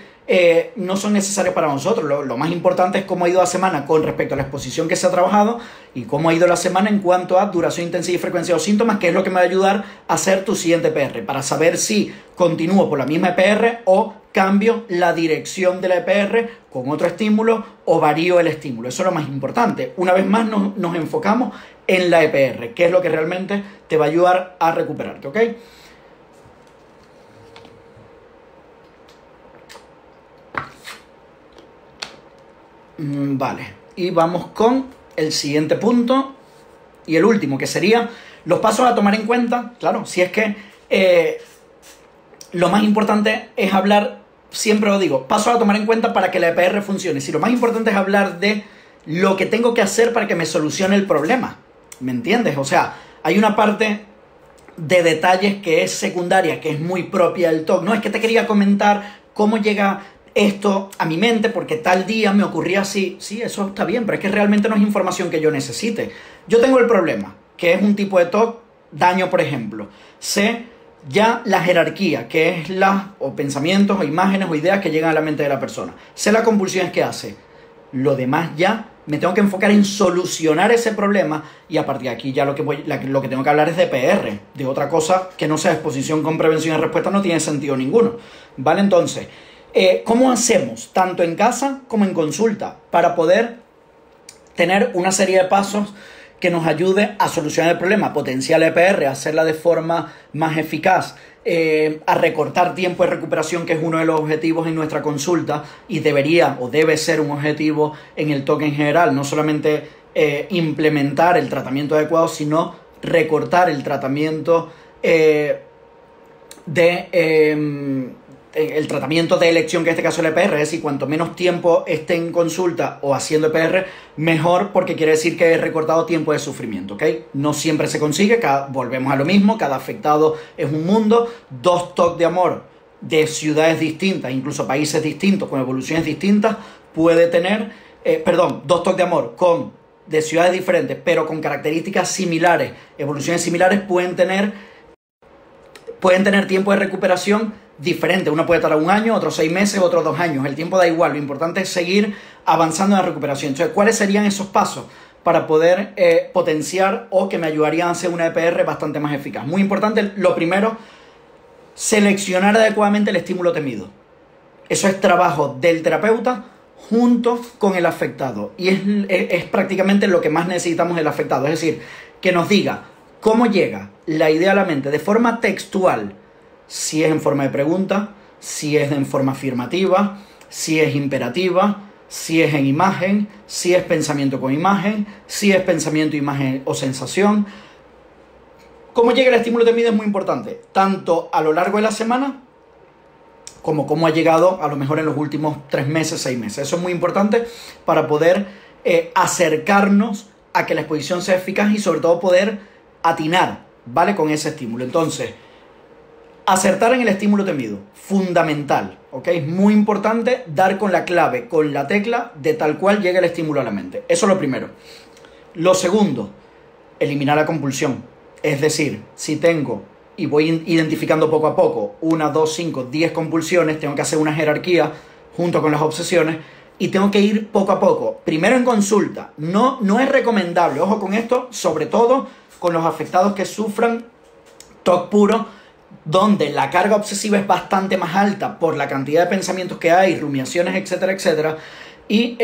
no son necesarios para nosotros. Lo más importante es cómo ha ido la semana con respecto a la exposición que se ha trabajado y cómo ha ido la semana en cuanto a duración, intensidad y frecuencia de los síntomas, que es lo que me va a ayudar a hacer tu siguiente EPR, para saber si continúo por la misma EPR o cambio la dirección de la EPR con otro estímulo o varío el estímulo. Eso es lo más importante. Una vez más nos enfocamos en la EPR, que es lo que realmente te va a ayudar a recuperarte, ¿ok? Vale, y vamos con el siguiente punto y el último, que sería los pasos a tomar en cuenta. Claro, si es que lo más importante es hablar, siempre lo digo, pasos a tomar en cuenta para que la EPR funcione. Si lo más importante es hablar de lo que tengo que hacer para que me solucione el problema, ¿me entiendes? O sea, hay una parte de detalles que es secundaria, que es muy propia del TOC. No, es que te quería comentar cómo llega esto a mi mente porque tal día me ocurría así. Sí, eso está bien, pero es que realmente no es información que yo necesite. Yo tengo el problema, que es un tipo de TOC, daño, por ejemplo. Sé ya la jerarquía, que es o pensamientos o imágenes o ideas que llegan a la mente de la persona. Sé las compulsiones que hace. Lo demás ya me tengo que enfocar en solucionar ese problema, y a partir de aquí ya lo que tengo que hablar es de EPR. De otra cosa que no sea exposición con prevención y respuesta no tiene sentido ninguno. ¿Vale? Entonces, ¿cómo hacemos, tanto en casa como en consulta, para poder tener una serie de pasos que nos ayude a solucionar el problema, potenciar la EPR, hacerla de forma más eficaz, a recortar tiempo de recuperación, que es uno de los objetivos en nuestra consulta y debería o debe ser un objetivo en el TOC en general? No solamente implementar el tratamiento adecuado, sino recortar el tratamiento el tratamiento de elección, que en este caso es el EPR. Es decir, cuanto menos tiempo esté en consulta o haciendo EPR, mejor, porque quiere decir que he recortado tiempo de sufrimiento, ¿ok? No siempre se consigue, volvemos a lo mismo, cada afectado es un mundo. 2 TOC de amor de ciudades distintas, incluso países distintos, con evoluciones distintas, puede tener, 2 TOC de amor de ciudades diferentes, pero con características similares, evoluciones similares, pueden tener tiempo de recuperación diferente. Uno puede tardar 1 año, otro 6 meses, otro 2 años. El tiempo da igual. Lo importante es seguir avanzando en la recuperación. Entonces, ¿cuáles serían esos pasos para poder potenciar o que me ayudarían a hacer una EPR bastante más eficaz? Muy importante, lo primero, seleccionar adecuadamente el estímulo temido. Eso es trabajo del terapeuta junto con el afectado. Y es prácticamente lo que más necesitamos del afectado. Es decir, que nos diga cómo llega la idea a la mente de forma textual, si es en forma de pregunta, si es en forma afirmativa, si es imperativa, si es en imagen, si es pensamiento con imagen, si es pensamiento, imagen o sensación. Cómo llega el estímulo temido es muy importante, tanto a lo largo de la semana como cómo ha llegado a lo mejor en los últimos 3 meses, 6 meses. Eso es muy importante para poder acercarnos a que la exposición sea eficaz y sobre todo poder atinar, ¿vale?, con ese estímulo. Entonces, acertar en el estímulo temido, fundamental, ¿ok? Es muy importante dar con la clave, con la tecla de tal cual llega el estímulo a la mente. Eso es lo primero. Lo segundo, eliminar la compulsión. Es decir, si tengo y voy identificando poco a poco 1, 2, 5, 10 compulsiones, tengo que hacer una jerarquía junto con las obsesiones y tengo que ir poco a poco. Primero en consulta. No es recomendable, ojo con esto, sobre todo con los afectados que sufran TOC puro, donde la carga obsesiva es bastante más alta por la cantidad de pensamientos que hay, rumiaciones, etcétera, etcétera, y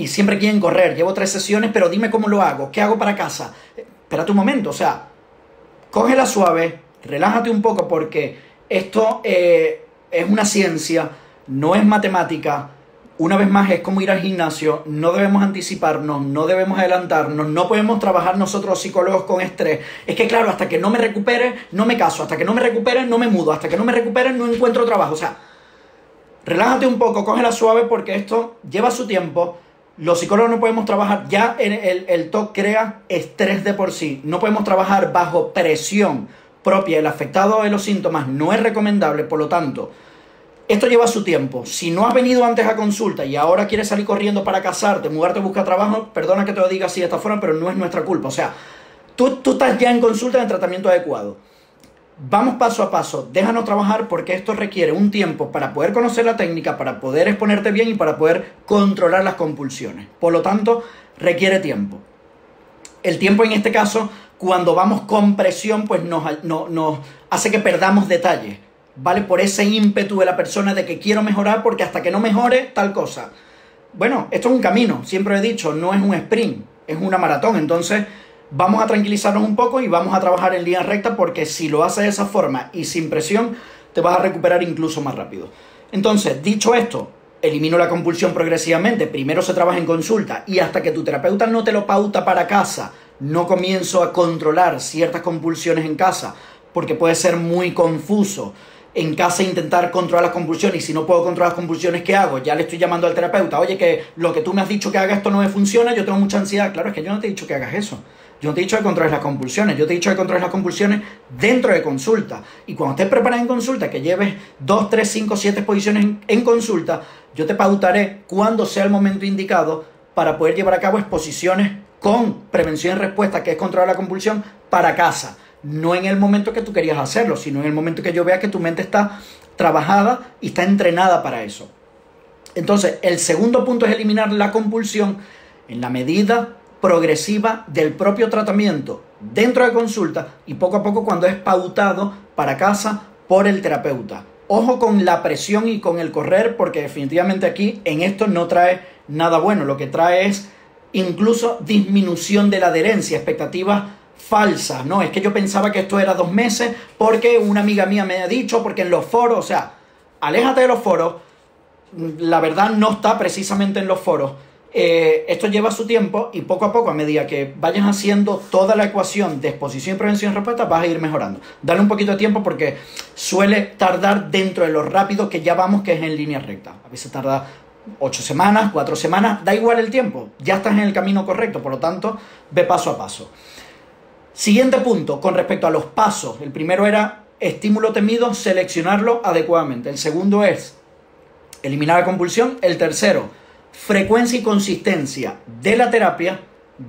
siempre quieren correr. Llevo 3 sesiones, pero dime cómo lo hago, ¿qué hago para casa? Espérate un momento, o sea, cógela suave, relájate un poco, porque esto es una ciencia, no es matemática. Una vez más, es como ir al gimnasio, no debemos anticiparnos, no debemos adelantarnos, no podemos trabajar nosotros los psicólogos con estrés. Es que claro, hasta que no me recupere, no me caso, hasta que no me recupere, no me mudo, hasta que no me recupere, no encuentro trabajo. O sea, relájate un poco, cógela suave, porque esto lleva su tiempo. Los psicólogos no podemos trabajar, ya el TOC crea estrés de por sí, no podemos trabajar bajo presión propia. El afectado de los síntomas no es recomendable, por lo tanto, esto lleva su tiempo. Si no has venido antes a consulta y ahora quieres salir corriendo para casarte, mudarte, buscar trabajo, perdona que te lo diga así de esta forma, pero no es nuestra culpa. O sea, tú estás ya en consulta en el tratamiento adecuado. Vamos paso a paso, déjanos trabajar, porque esto requiere un tiempo para poder conocer la técnica, para poder exponerte bien y para poder controlar las compulsiones. Por lo tanto, requiere tiempo. El tiempo en este caso, cuando vamos con presión, pues nos hace que perdamos detalles, ¿vale? Por ese ímpetu de la persona de que quiero mejorar, porque hasta que no mejore tal cosa. Bueno, esto es un camino, siempre he dicho, no es un sprint, es una maratón. Entonces vamos a tranquilizarnos un poco y vamos a trabajar en línea recta, porque si lo haces de esa forma y sin presión, te vas a recuperar incluso más rápido. Entonces, dicho esto, elimino la compulsión progresivamente. Primero se trabaja en consulta y hasta que tu terapeuta no te lo pauta para casa, no comienzo a controlar ciertas compulsiones en casa, porque puede ser muy confuso en casa intentar controlar las compulsiones, y si no puedo controlar las compulsiones, ¿qué hago? Ya le estoy llamando al terapeuta, oye, que lo que tú me has dicho que haga esto no me funciona, yo tengo mucha ansiedad. Claro, es que yo no te he dicho que hagas eso. Yo no te he dicho que controles las compulsiones, yo te he dicho que controles las compulsiones dentro de consulta. Y cuando estés preparado en consulta, que lleves 2, 3, 5, 7 exposiciones en consulta, yo te pautaré cuándo sea el momento indicado para poder llevar a cabo exposiciones con prevención y respuesta, que es controlar la compulsión, para casa. No en el momento que tú querías hacerlo, sino en el momento que yo vea que tu mente está trabajada y está entrenada para eso. Entonces, el segundo punto es eliminar la compulsión en la medida progresiva del propio tratamiento dentro de consulta, y poco a poco cuando es pautado para casa por el terapeuta. Ojo con la presión y con el correr, porque definitivamente aquí en esto no trae nada bueno. Lo que trae es incluso disminución de la adherencia, expectativas falsas. No, es que yo pensaba que esto era 2 meses porque una amiga mía me ha dicho, porque en los foros, o sea, aléjate de los foros. La verdad no está precisamente en los foros. Esto lleva su tiempo y poco a poco, a medida que vayas haciendo toda la ecuación de exposición, prevención y respuesta, vas a ir mejorando. Dale un poquito de tiempo, porque suele tardar dentro de lo rápido que ya vamos, que es en línea recta. A veces tarda 8 semanas, 4 semanas, da igual el tiempo, ya estás en el camino correcto, por lo tanto, ve paso a paso. Siguiente punto, con respecto a los pasos. El primero era estímulo temido, seleccionarlo adecuadamente. El segundo es eliminar la compulsión. El tercero, frecuencia y consistencia de la terapia,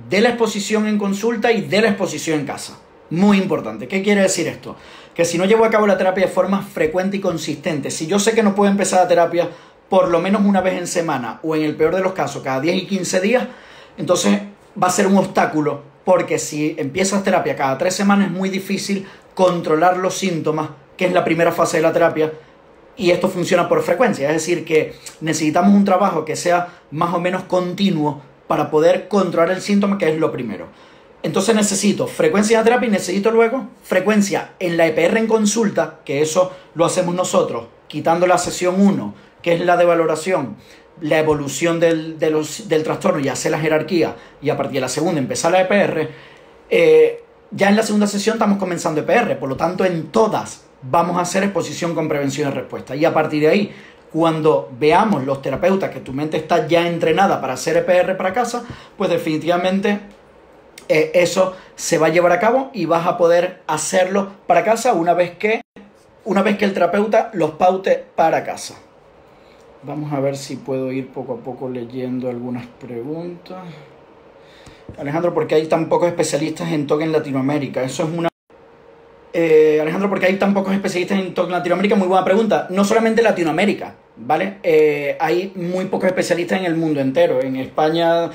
de la exposición en consulta y de la exposición en casa. Muy importante. ¿Qué quiere decir esto? Que si no llevo a cabo la terapia de forma frecuente y consistente, si yo sé que no puedo empezar la terapia por lo menos una vez en semana, o en el peor de los casos, cada 10 y 15 días, entonces va a ser un obstáculo, porque si empiezas terapia cada 3 semanas es muy difícil controlar los síntomas, que es la primera fase de la terapia, y esto funciona por frecuencia. Es decir, que necesitamos un trabajo que sea más o menos continuo para poder controlar el síntoma, que es lo primero. Entonces necesito frecuencia de terapia y necesito luego frecuencia en la EPR en consulta, que eso lo hacemos nosotros, quitando la sesión 1, que es la de valoración, la evolución del trastorno, y hacer la jerarquía, y a partir de la segunda empezar la EPR. Ya en la segunda sesión estamos comenzando EPR, por lo tanto en todas vamos a hacer exposición con prevención y respuesta, y a partir de ahí, cuando veamos los terapeutas que tu mente está ya entrenada para hacer EPR para casa, pues definitivamente eso se va a llevar a cabo y vas a poder hacerlo para casa una vez que el terapeuta los paute para casa. Vamos a ver si puedo ir poco a poco leyendo algunas preguntas. Alejandro, ¿por qué hay tan pocos especialistas en TOC en Latinoamérica? Eso es una... Alejandro, ¿por qué hay tan pocos especialistas en TOC en Latinoamérica? Muy buena pregunta. No solamente en Latinoamérica, ¿vale? Hay muy pocos especialistas en el mundo entero. En España,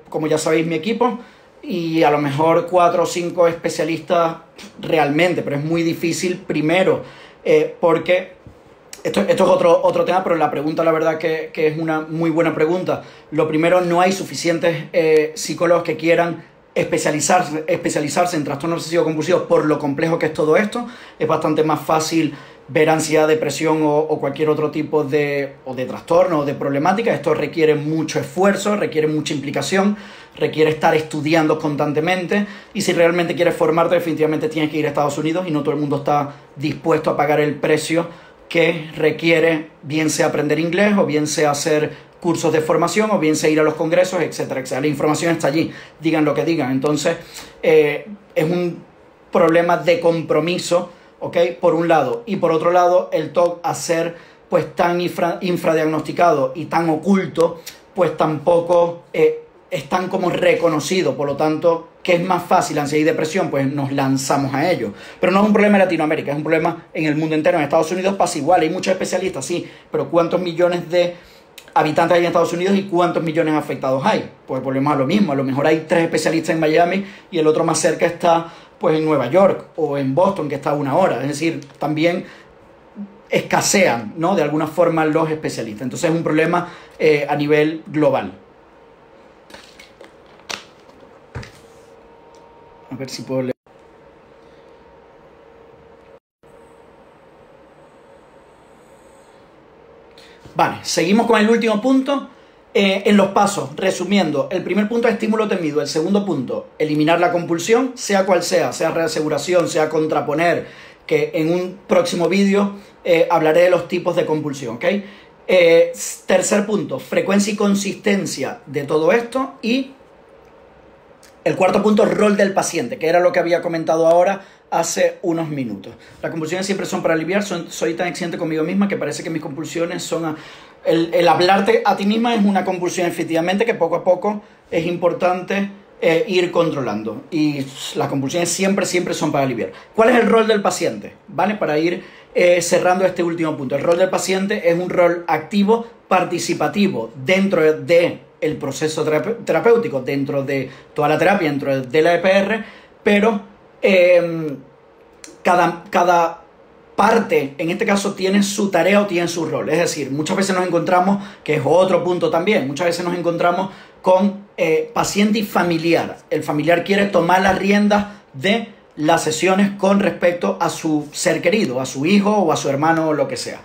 como ya sabéis, mi equipo, y a lo mejor 4 o 5 especialistas realmente, pero es muy difícil primero, porque esto es otro tema, pero la pregunta la verdad que es una muy buena pregunta. Lo primero, no hay suficientes psicólogos que quieran especializarse en trastorno obsesivo compulsivo por lo complejo que es todo esto. Es bastante más fácil ver ansiedad, depresión o cualquier otro tipo de trastorno o de problemática. Esto requiere mucho esfuerzo, requiere mucha implicación, requiere estar estudiando constantemente, y si realmente quieres formarte definitivamente tienes que ir a Estados Unidos, y no todo el mundo está dispuesto a pagar el precio que requiere, bien sea aprender inglés o bien sea hacer cursos de formación o bien sea ir a los congresos, etcétera, etcétera. La información está allí, digan lo que digan. Entonces es un problema de compromiso, ¿ok? Por un lado. Y por otro lado, el TOC, a ser pues tan infradiagnosticado y tan oculto, pues tampoco es tan como reconocido. Por lo tanto, que es más fácil ansiedad y depresión, pues nos lanzamos a ello. Pero no es un problema en Latinoamérica, es un problema en el mundo entero. En Estados Unidos pasa igual, hay muchos especialistas, sí, pero ¿cuántos millones de habitantes hay en Estados Unidos y cuántos millones de afectados hay? Pues volvemos a lo mismo. A lo mejor hay 3 especialistas en Miami y el otro más cerca está pues en Nueva York o en Boston, que está a 1 hora. Es decir, también escasean, ¿no?, de alguna forma los especialistas. Entonces es un problema a nivel global. A ver si puedo leer. Vale, seguimos con el último punto. En los pasos, resumiendo, el primer punto es estímulo temido. El segundo punto, eliminar la compulsión, sea cual sea reaseguración, sea contraponer, que en un próximo vídeo hablaré de los tipos de compulsión, ¿ok? Tercer punto, frecuencia y consistencia de todo esto. Y el cuarto punto, rol del paciente, que era lo que había comentado ahora hace unos minutos. Las compulsiones siempre son para aliviar. Soy tan exigente conmigo misma que parece que mis compulsiones son... El hablarte a ti misma es una compulsión, efectivamente, que poco a poco es importante ir controlando. Y las compulsiones siempre son para aliviar. ¿Cuál es el rol del paciente? ¿Vale? Para ir cerrando este último punto. El rol del paciente es un rol activo, participativo dentro de el proceso terapéutico, dentro de toda la terapia, dentro de la EPR, pero cada parte, en este caso, tiene su tarea o tiene su rol. Es decir, muchas veces nos encontramos, que es otro punto también, muchas veces nos encontramos con paciente y familiar. El familiar quiere tomar las riendas de las sesiones con respecto a su ser querido, a su hijo o a su hermano o lo que sea.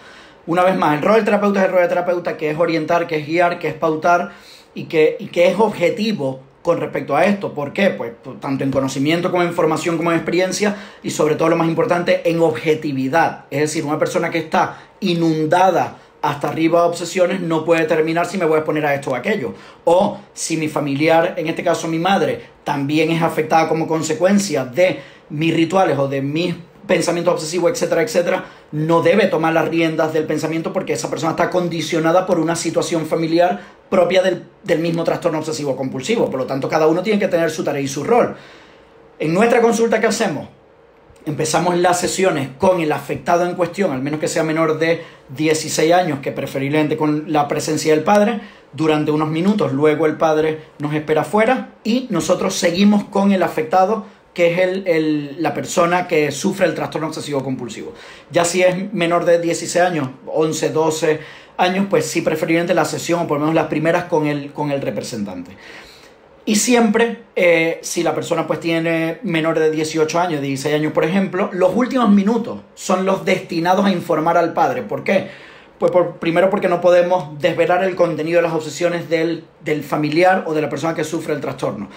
Una vez más, el rol del terapeuta es el rol del terapeuta, que es orientar, que es guiar, que es pautar y que es objetivo con respecto a esto. ¿Por qué? Pues tanto en conocimiento como en formación como en experiencia, y sobre todo lo más importante, en objetividad. Es decir, una persona que está inundada hasta arriba de obsesiones no puede determinar si me voy a exponer a esto o aquello. O si mi familiar, en este caso mi madre, también es afectada como consecuencia de mis rituales o de mis pensamientos obsesivos, etcétera, etcétera, no debe tomar las riendas del pensamiento, porque esa persona está condicionada por una situación familiar propia del mismo trastorno obsesivo compulsivo. Por lo tanto, cada uno tiene que tener su tarea y su rol. En nuestra consulta, ¿qué hacemos? Empezamos las sesiones con el afectado en cuestión, al menos que sea menor de 16 años, que preferiblemente con la presencia del padre, durante unos minutos. Luego el padre nos espera afuera y nosotros seguimos con el afectado, que es la persona que sufre el trastorno obsesivo compulsivo. Ya si es menor de 16 años, 11, 12 años, pues sí, preferiblemente la sesión, o por lo menos las primeras, con el representante. Y siempre, si la persona pues tiene menor de 18 años, 16 años por ejemplo, los últimos minutos son los destinados a informar al padre. ¿Por qué? Pues primero porque no podemos desvelar el contenido de las obsesiones del familiar o de la persona que sufre el trastorno.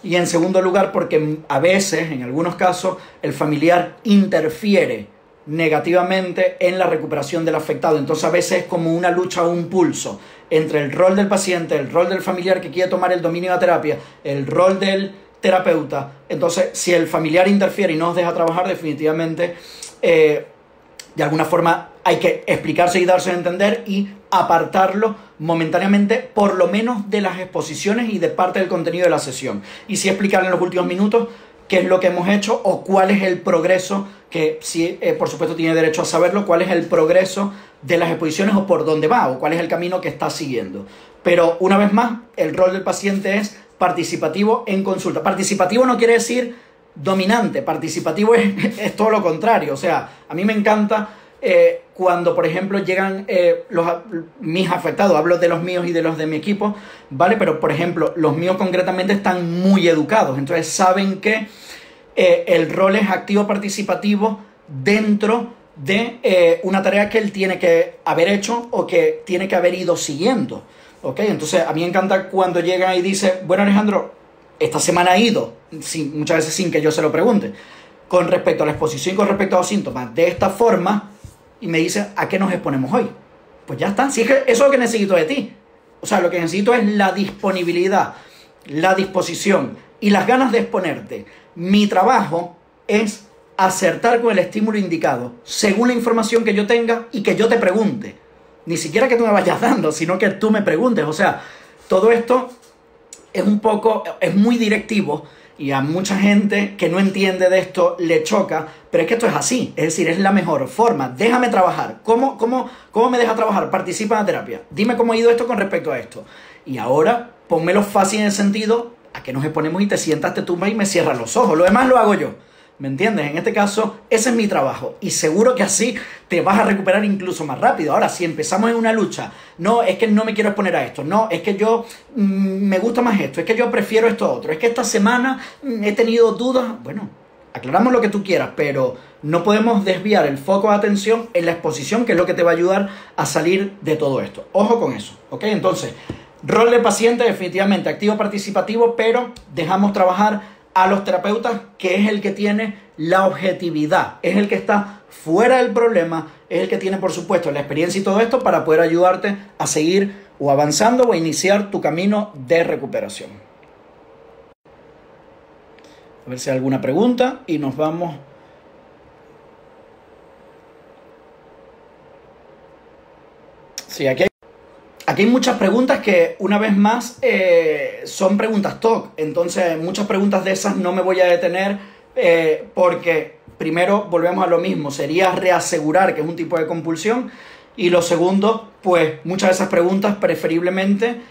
Y en segundo lugar, porque a veces, en algunos casos, el familiar interfiere negativamente en la recuperación del afectado. Entonces a veces es como una lucha o un pulso entre el rol del paciente, el rol del familiar que quiere tomar el dominio de la terapia, el rol del terapeuta. Entonces, si el familiar interfiere y no nos deja trabajar, definitivamente, de alguna forma, hay que explicarse y darse a entender y apartarlo momentáneamente, por lo menos de las exposiciones y de parte del contenido de la sesión. Y sí explicar en los últimos minutos qué es lo que hemos hecho o cuál es el progreso, que sí, por supuesto tiene derecho a saberlo, cuál es el progreso de las exposiciones o por dónde va o cuál es el camino que está siguiendo. Pero una vez más, el rol del paciente es participativo en consulta. Participativo no quiere decir dominante, participativo es todo lo contrario. O sea, a mí me encanta cuando, por ejemplo, llegan mis afectados, hablo de los míos y de los de mi equipo, ¿vale? Pero, por ejemplo, los míos concretamente están muy educados, entonces saben que el rol es activo participativo dentro de una tarea que él tiene que haber hecho o que tiene que haber ido siguiendo, ¿ok? Entonces, a mí me encanta cuando llega y dice, bueno, Alejandro, esta semana ha ido, muchas veces sin que yo se lo pregunte, con respecto a la exposición y con respecto a los síntomas, de esta forma, y me dice, ¿a qué nos exponemos hoy? Pues ya está, si es que eso es lo que necesito de ti. O sea, lo que necesito es la disponibilidad, la disposición y las ganas de exponerte. Mi trabajo es acertar con el estímulo indicado, según la información que yo tenga y que yo te pregunte. Ni siquiera que tú me vayas dando, sino que tú me preguntes. O sea, todo esto es muy directivo y a mucha gente que no entiende de esto le choca, pero es que esto es así, es decir, es la mejor forma. Déjame trabajar. ¿Cómo me deja trabajar? Participa en la terapia. Dime cómo ha ido esto con respecto a esto. Y ahora, pónmelo fácil en el sentido a que nos exponemos y te sientas, te tumbas y me cierras los ojos. Lo demás lo hago yo. ¿Me entiendes? En este caso, ese es mi trabajo y seguro que así te vas a recuperar incluso más rápido. Ahora, si empezamos en una lucha, no, es que no me quiero exponer a esto, no, es que yo me gusta más esto, es que yo prefiero esto otro, es que esta semana he tenido dudas, bueno, aclaramos lo que tú quieras, pero no podemos desviar el foco de atención en la exposición, que es lo que te va a ayudar a salir de todo esto. Ojo con eso, ¿ok? Entonces, rol de paciente definitivamente activo participativo, pero dejamos trabajar a los terapeutas, que es el que tiene la objetividad, es el que está fuera del problema, es el que tiene, por supuesto, la experiencia y todo esto para poder ayudarte a seguir o avanzando o a iniciar tu camino de recuperación. A ver si hay alguna pregunta y nos vamos. Sí, aquí hay muchas preguntas que, una vez más, son preguntas TOC. Entonces, muchas preguntas de esas no me voy a detener porque, primero, volvemos a lo mismo. Sería reasegurar que es un tipo de compulsión. Y lo segundo, pues, muchas de esas preguntas, preferiblemente,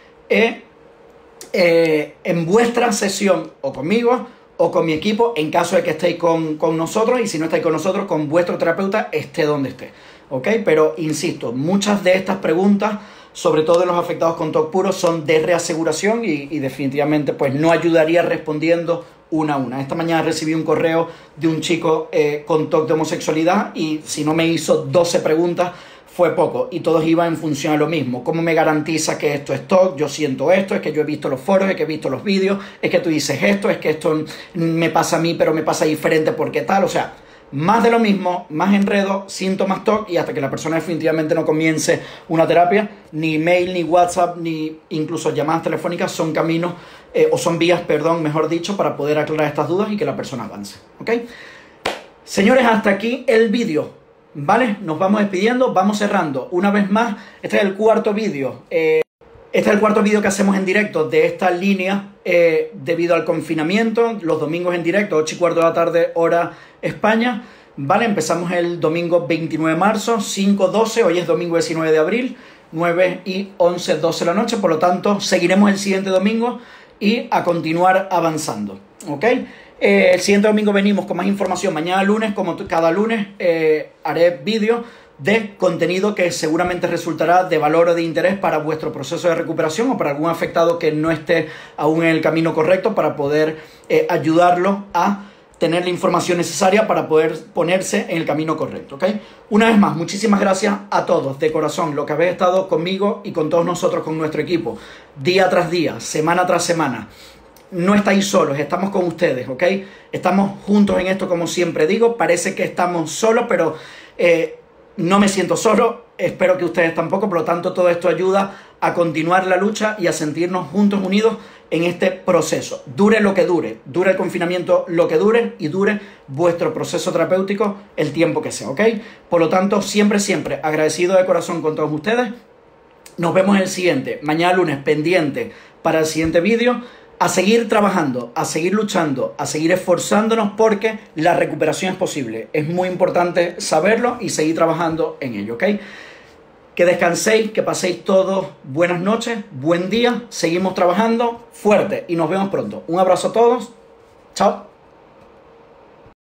en vuestra sesión, o conmigo, o con mi equipo, en caso de que estéis con nosotros. Y si no estáis con nosotros, con vuestro terapeuta, esté donde esté. ¿Ok? Pero, insisto, muchas de estas preguntas, sobre todo en los afectados con TOC puro, son de reaseguración y definitivamente pues no ayudaría respondiendo una a una. Esta mañana recibí un correo de un chico con TOC de homosexualidad y si no me hizo 12 preguntas fue poco y todos iban en función a lo mismo. ¿Cómo me garantiza que esto es TOC? Yo siento esto, es que yo he visto los foros, es que he visto los vídeos, es que tú dices esto, es que esto me pasa a mí pero me pasa diferente porque tal, o sea, más de lo mismo, más enredo, síntomas TOC y hasta que la persona definitivamente no comience una terapia, ni email, ni WhatsApp, ni incluso llamadas telefónicas son caminos, o son vías, perdón, mejor dicho, para poder aclarar estas dudas y que la persona avance, ¿ok? Señores, hasta aquí el vídeo, ¿vale? Nos vamos despidiendo, vamos cerrando. Una vez más, este es el cuarto vídeo. Este es el cuarto vídeo que hacemos en directo de esta línea debido al confinamiento. Los domingos en directo, 8:15 de la tarde, hora España. Vale, empezamos el domingo 29 de marzo, 5:12. Hoy es domingo 19 de abril, 9:11, 12 de la noche. Por lo tanto, seguiremos el siguiente domingo y a continuar avanzando. ¿Ok? El siguiente domingo venimos con más información. Mañana lunes, como cada lunes, haré vídeos de contenido que seguramente resultará de valor o de interés para vuestro proceso de recuperación o para algún afectado que no esté aún en el camino correcto para poder ayudarlo a tener la información necesaria para poder ponerse en el camino correcto, ¿ok? Una vez más, muchísimas gracias a todos de corazón, lo que habéis estado conmigo y con todos nosotros, con nuestro equipo, día tras día, semana tras semana. No estáis solos, estamos con ustedes, ¿ok? Estamos juntos en esto, como siempre digo. Parece que estamos solos, pero no me siento solo, espero que ustedes tampoco. Por lo tanto, todo esto ayuda a continuar la lucha y a sentirnos juntos, unidos en este proceso. Dure lo que dure, dure el confinamiento lo que dure y dure vuestro proceso terapéutico el tiempo que sea, ¿ok? Por lo tanto, siempre, siempre agradecido de corazón con todos ustedes. Nos vemos en el siguiente, mañana lunes, pendiente para el siguiente vídeo. A seguir trabajando, a seguir luchando, a seguir esforzándonos porque la recuperación es posible. Es muy importante saberlo y seguir trabajando en ello, ¿ok? Que descanséis, que paséis todos buenas noches, buen día, seguimos trabajando fuerte y nos vemos pronto. Un abrazo a todos, chao.